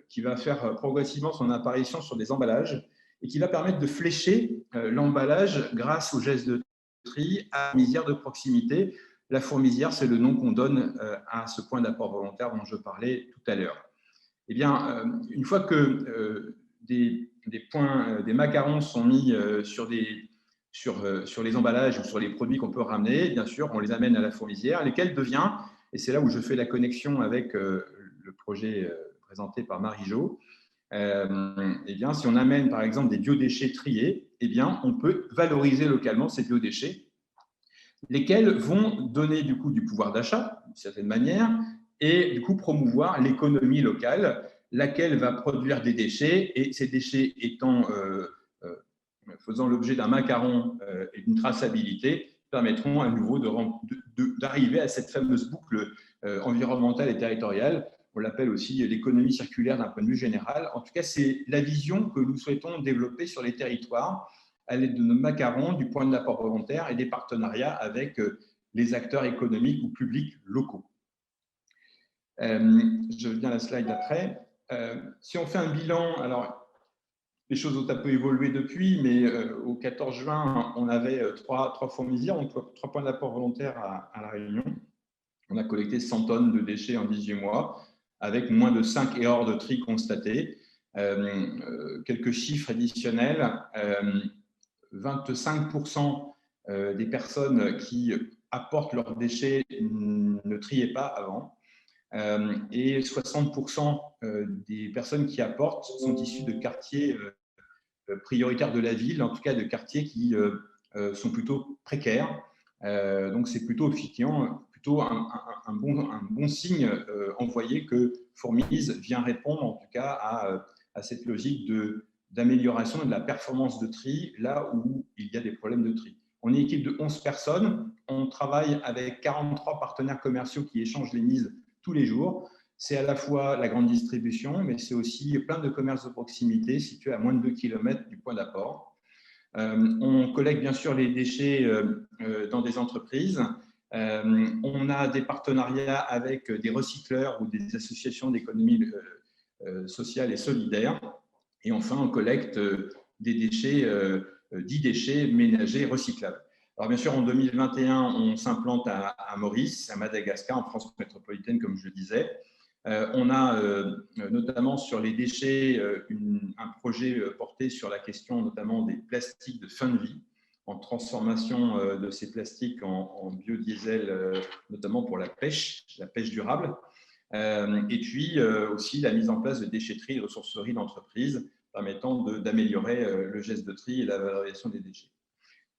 qui va faire progressivement son apparition sur des emballages et qui va permettre de flécher l'emballage grâce au geste de tri à la fourmisière de proximité. La fourmisière, c'est le nom qu'on donne à ce point d'apport volontaire dont je parlais tout à l'heure. Eh bien, une fois que des macarons sont mis sur les emballages ou sur les produits qu'on peut ramener, bien sûr, on les amène à la fourmisière, lesquels devient, et c'est là où je fais la connexion avec le projet présenté par Marie-Jo, eh bien, si on amène par exemple des biodéchets triés, eh bien, on peut valoriser localement ces biodéchets, lesquels vont donner du coup du pouvoir d'achat, d'une certaine manière, et du coup promouvoir l'économie locale, laquelle va produire des déchets, et ces déchets faisant l'objet d'un macaron et d'une traçabilité, permettront à nouveau d'arriver à cette fameuse boucle environnementale et territoriale. On l'appelle aussi l'économie circulaire d'un point de vue général. En tout cas, c'est la vision que nous souhaitons développer sur les territoires à l'aide de nos macarons, du point d'apport volontaire et des partenariats avec les acteurs économiques ou publics locaux. Je viens à la slide d'après. Si on fait un bilan, alors les choses ont un peu évolué depuis, mais au 14 juin, on avait trois fourmisières, donc 3 points d'apport volontaire à La Réunion. On a collecté 100 tonnes de déchets en 18 mois, avec moins de 5 erreurs de tri constatées. Quelques chiffres additionnels. 25% des personnes qui apportent leurs déchets ne triaient pas avant. Et 60% des personnes qui apportent sont issues de quartiers prioritaires de la ville, en tout cas de quartiers qui sont plutôt précaires. Donc c'est plutôt effectivement un bon signe envoyé que Fourmise vient répondre en tout cas à cette logique d'amélioration de la performance de tri là où il y a des problèmes de tri. On est une équipe de 11 personnes, on travaille avec 43 partenaires commerciaux qui échangent les mises tous les jours. C'est à la fois la grande distribution, mais c'est aussi plein de commerces de proximité situés à moins de 2 km du point d'apport. On collecte bien sûr les déchets dans des entreprises. On a des partenariats avec des recycleurs ou des associations d'économie sociale et solidaire. Et enfin, on collecte des déchets, 10 déchets ménagers recyclables. Alors bien sûr, en 2021, on s'implante à Maurice, à Madagascar, en France métropolitaine, comme je le disais. On a notamment sur les déchets un projet porté sur la question notamment des plastiques de fin de vie, en transformation de ces plastiques en biodiesel, notamment pour la pêche durable. Et puis aussi la mise en place de déchetteries et de ressourceries d'entreprises permettant d'améliorer le geste de tri et la valorisation des déchets.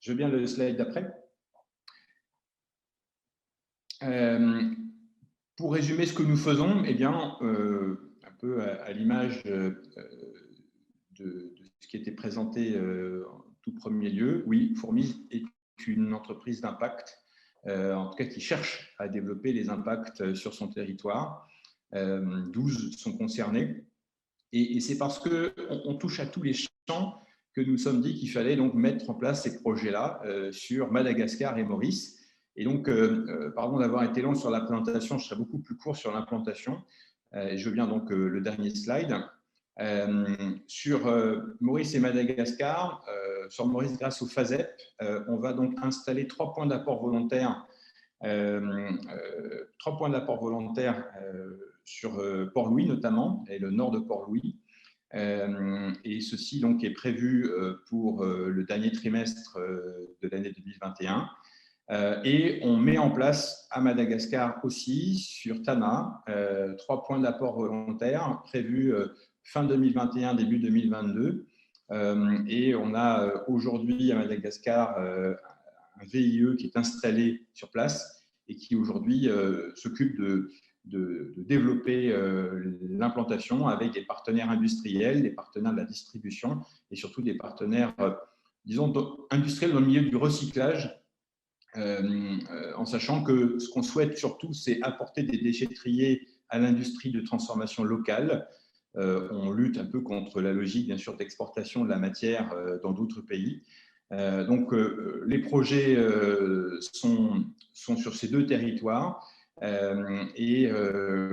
Je veux bien le slide d'après. Pour résumer ce que nous faisons, eh bien, un peu à l'image de ce qui était présenté en tout premier lieu, oui, Fourmise est une entreprise d'impact, en tout cas qui cherche à développer les impacts sur son territoire. 12 sont concernés. Et c'est parce qu'on touche à tous les champs que nous sommes dit qu'il fallait donc mettre en place ces projets-là sur Madagascar et Maurice. Et donc, pardon d'avoir été long sur la présentation, je serai beaucoup plus court sur l'implantation. Je veux bien donc le dernier slide. Sur Maurice et Madagascar, sur Maurice, grâce au FASEP, on va donc installer 3 points d'apport volontaire, sur Port-Louis notamment, et le nord de Port-Louis. Et ceci donc est prévu pour le dernier trimestre de l'année 2021. Et on met en place à Madagascar aussi, sur Tama, 3 points d'apport volontaire prévus fin 2021, début 2022. Et on a aujourd'hui à Madagascar un VIE qui est installé sur place et qui aujourd'hui s'occupe de développer l'implantation avec des partenaires industriels, des partenaires de la distribution et surtout des partenaires, disons, industriels dans le milieu du recyclage, en sachant que ce qu'on souhaite surtout, c'est apporter des déchetteries à l'industrie de transformation locale. On lutte un peu contre la logique, bien sûr, d'exportation de la matière dans d'autres pays. Donc, les projets sont sur ces 2 territoires. Et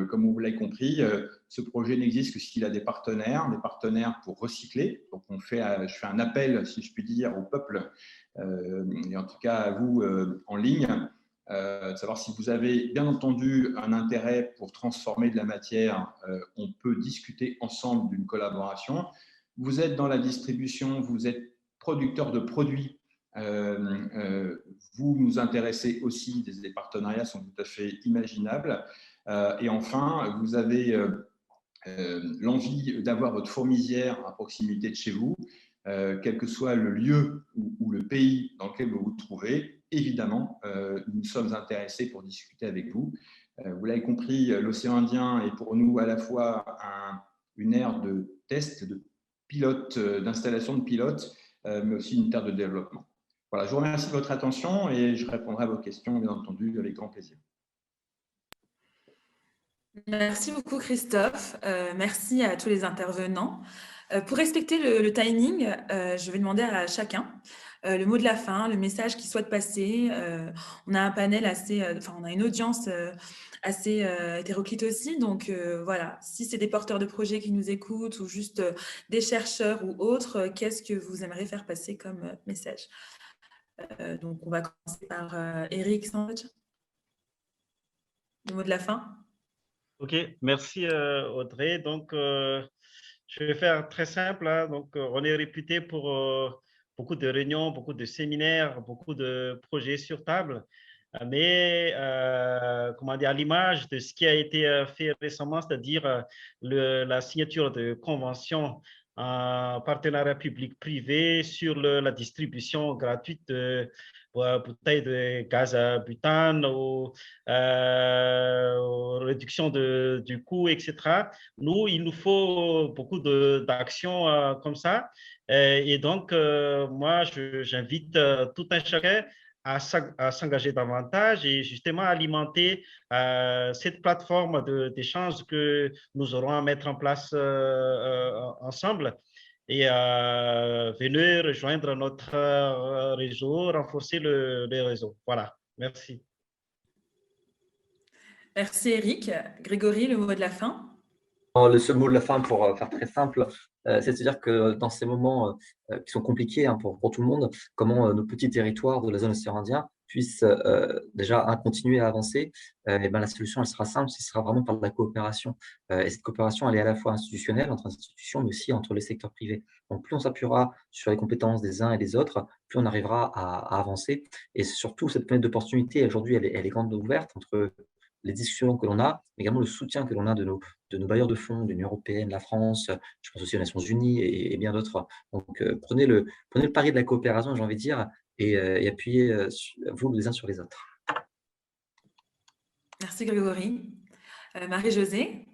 comme vous l'avez compris, ce projet n'existe que s'il a des partenaires pour recycler. Donc, je fais un appel, si je puis dire, au peuple, et en tout cas à vous en ligne, de savoir si vous avez bien entendu un intérêt pour transformer de la matière. On peut discuter ensemble d'une collaboration. Vous êtes dans la distribution, vous êtes producteur de produits, vous nous intéressez aussi, des partenariats sont tout à fait imaginables. Et enfin, vous avez l'envie d'avoir votre fourmisière à proximité de chez vous, quel que soit le lieu ou le pays dans lequel vous vous trouvez. Évidemment, nous sommes intéressés pour discuter avec vous. Vous l'avez compris, l'océan Indien est pour nous à la fois une aire de test, de pilote, d'installation de pilotes, mais aussi une terre de développement. Voilà, je vous remercie de votre attention et je répondrai à vos questions, bien entendu, avec grand plaisir. Merci beaucoup, Christophe. Merci à tous les intervenants. Pour respecter le timing, je vais demander à chacun le mot de la fin, le message qu'il souhaite passer. On a un panel assez, on a une audience assez hétéroclite aussi. Donc voilà, si c'est des porteurs de projets qui nous écoutent ou juste des chercheurs ou autres, qu'est-ce que vous aimeriez faire passer comme message? Donc on va commencer par Eric Sandwich. Le mot de la fin. Ok, merci Audrey. Donc, je vais faire très simple. Hein. Donc, on est réputé pour beaucoup de réunions, beaucoup de séminaires, beaucoup de projets sur table. Mais, comment dire, à l'image de ce qui a été fait récemment, c'est-à-dire la signature de conventions en partenariat public-privé sur la distribution gratuite de bouteilles de gaz à butane ou réduction du coût, etc. Il nous faut beaucoup d'actions comme ça. Et donc, moi, j'invite tout un chacun à s'engager davantage et justement alimenter cette plateforme d'échange que nous aurons à mettre en place ensemble. Et venez rejoindre notre réseau, renforcer le réseau. Voilà, merci. Merci Eric. Grégory, le mot de la fin. Le seul mot de la fin, pour faire très simple, c'est de se dire que dans ces moments qui sont compliqués pour tout le monde, comment nos petits territoires de la zone océan Indien puissent déjà continuer à avancer. Et ben, la solution, elle sera simple, ce sera vraiment par de la coopération. Et cette coopération, elle est à la fois institutionnelle, entre institutions, mais aussi entre les secteurs privés. Donc, plus on s'appuiera sur les compétences des uns et des autres, plus on arrivera à avancer. Et surtout, cette fenêtre d'opportunité, aujourd'hui, elle est grande ouverte entre les discussions que l'on a, mais également le soutien que l'on a de nos bailleurs de fonds, de l'Union européenne, la France, je pense aussi aux Nations unies et bien d'autres. Donc, prenez le pari de la coopération, j'ai envie de dire, et appuyez vous les uns sur les autres. Merci Grégory. Marie-Josée.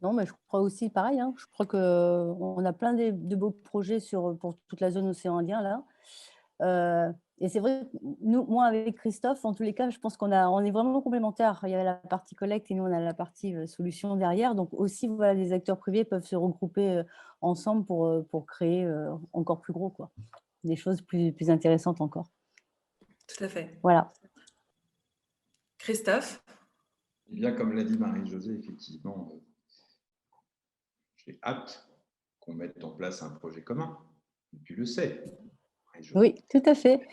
Non, mais je crois aussi pareil. Hein. Je crois qu'on a plein de beaux projets pour toute la zone océan Indien là. Et c'est vrai, moi avec Christophe, en tous les cas, je pense on est vraiment complémentaires. Il y a la partie collecte et nous, on a la partie solution derrière. Donc aussi, voilà, les acteurs privés peuvent se regrouper ensemble pour créer encore plus gros, quoi. Des choses plus intéressantes encore. Tout à fait. Voilà. Christophe. Eh bien, comme l'a dit Marie-Josée, effectivement, j'ai hâte qu'on mette en place un projet commun. Tu le sais. Oui, tout à fait.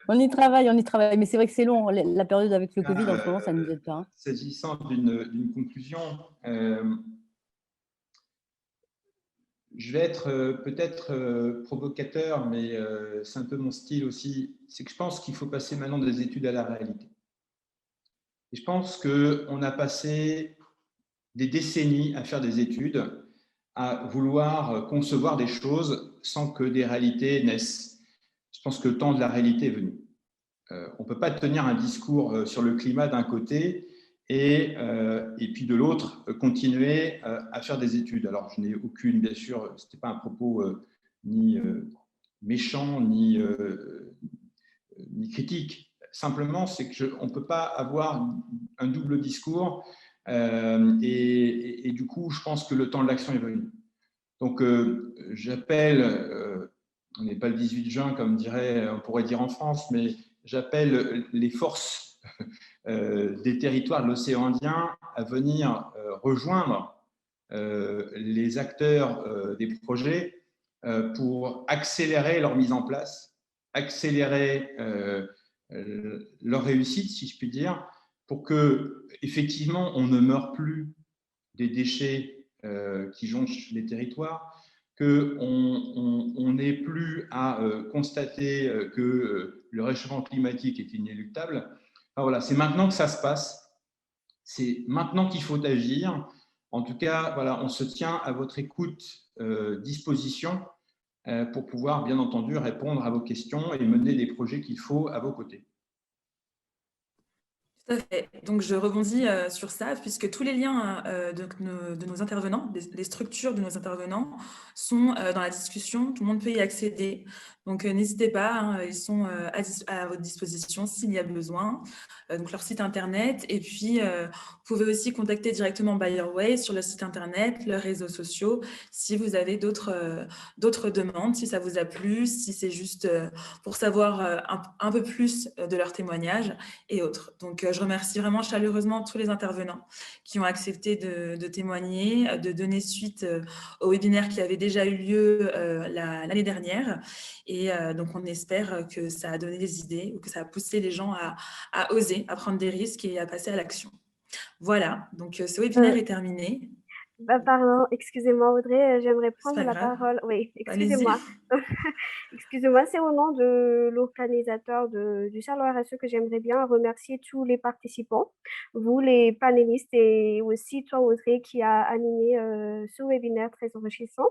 On y travaille, mais c'est vrai que c'est long. La période avec le Covid, en ce moment, ça ne nous aide pas. Hein. S'agissant d'une conclusion, je vais être peut-être provocateur, mais c'est un peu mon style aussi. C'est que je pense qu'il faut passer maintenant des études à la réalité. Et je pense qu'on a passé des décennies à faire des études, à vouloir concevoir des choses sans que des réalités naissent. Je pense que le temps de la réalité est venu. On ne peut pas tenir un discours sur le climat d'un côté et puis de l'autre, continuer à faire des études. Alors, je n'ai aucune, bien sûr, ce n'était pas un propos ni méchant, ni critique. Simplement, c'est qu'on ne peut pas avoir un double discours et du coup, je pense que le temps de l'action est venu. Donc, j'appelle, on n'est pas le 18 juin, comme on pourrait dire en France, mais j'appelle les forces des territoires de l'océan Indien à venir rejoindre les acteurs des projets pour accélérer leur mise en place, accélérer leur réussite, si je puis dire, pour que effectivement on ne meure plus des déchets qui jonchent les territoires, qu'on n'ait plus à constater que le réchauffement climatique est inéluctable. Enfin, voilà, c'est maintenant que ça se passe, c'est maintenant qu'il faut agir. En tout cas, voilà, on se tient à votre écoute, disposition pour pouvoir, bien entendu, répondre à vos questions et mener les projets qu'il faut à vos côtés. Tout à fait. Donc, je rebondis sur ça, puisque tous les liens de nos intervenants, les structures de nos intervenants sont dans la discussion. Tout le monde peut y accéder. Donc, n'hésitez pas, hein, ils sont à votre disposition s'il y a besoin. Donc, leur site internet. Et puis, vous pouvez aussi contacter directement BuyerWay sur le site internet, leurs réseaux sociaux, si vous avez d'autres demandes, si ça vous a plu, si c'est juste pour savoir un peu plus de leur témoignage et autres. Donc, je remercie vraiment chaleureusement tous les intervenants qui ont accepté de témoigner, de donner suite au webinaire qui avait déjà eu lieu l'année dernière. Et donc, on espère que ça a donné des idées ou que ça a poussé les gens à oser, à prendre des risques et à passer à l'action. Voilà, donc ce webinaire est terminé. Pardon, excusez-moi Audrey, j'aimerais prendre la parole. Oui, excusez-moi. Excusez-moi, c'est au nom de l'organisateur du salon RSE que j'aimerais bien remercier tous les participants, vous les panélistes et aussi toi Audrey qui a animé ce webinaire très enrichissant.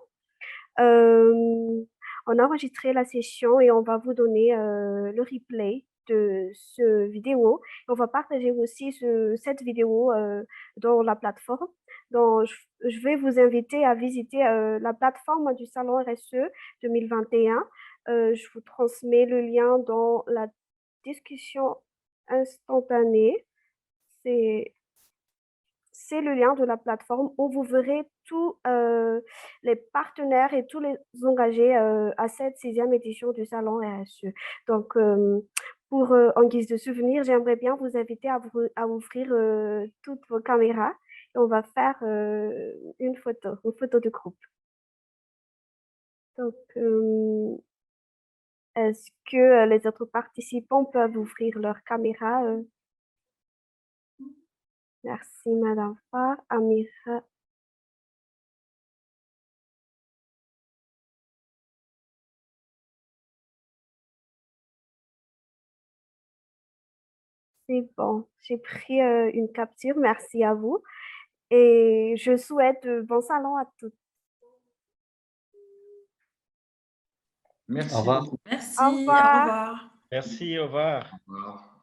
On a enregistré la session et on va vous donner le replay de ce vidéo. On va partager aussi cette vidéo dans la plateforme. Donc, je vais vous inviter à visiter la plateforme du Salon RSE 2021. Je vous transmets le lien dans la discussion instantanée. C'est le lien de la plateforme où vous verrez tous les partenaires et tous les engagés à cette 6e édition du Salon RSE. Donc, en guise de souvenir, j'aimerais bien vous inviter à ouvrir toutes vos caméras et on va faire une photo de groupe. Donc, est-ce que les autres participants peuvent ouvrir leur caméra Merci, Madame Farr. Amira. C'est bon, j'ai pris une capture. Merci à vous. Et je souhaite bon salon à toutes. Merci. Au revoir. Merci, Au revoir. au revoir. Merci, au revoir. Au revoir.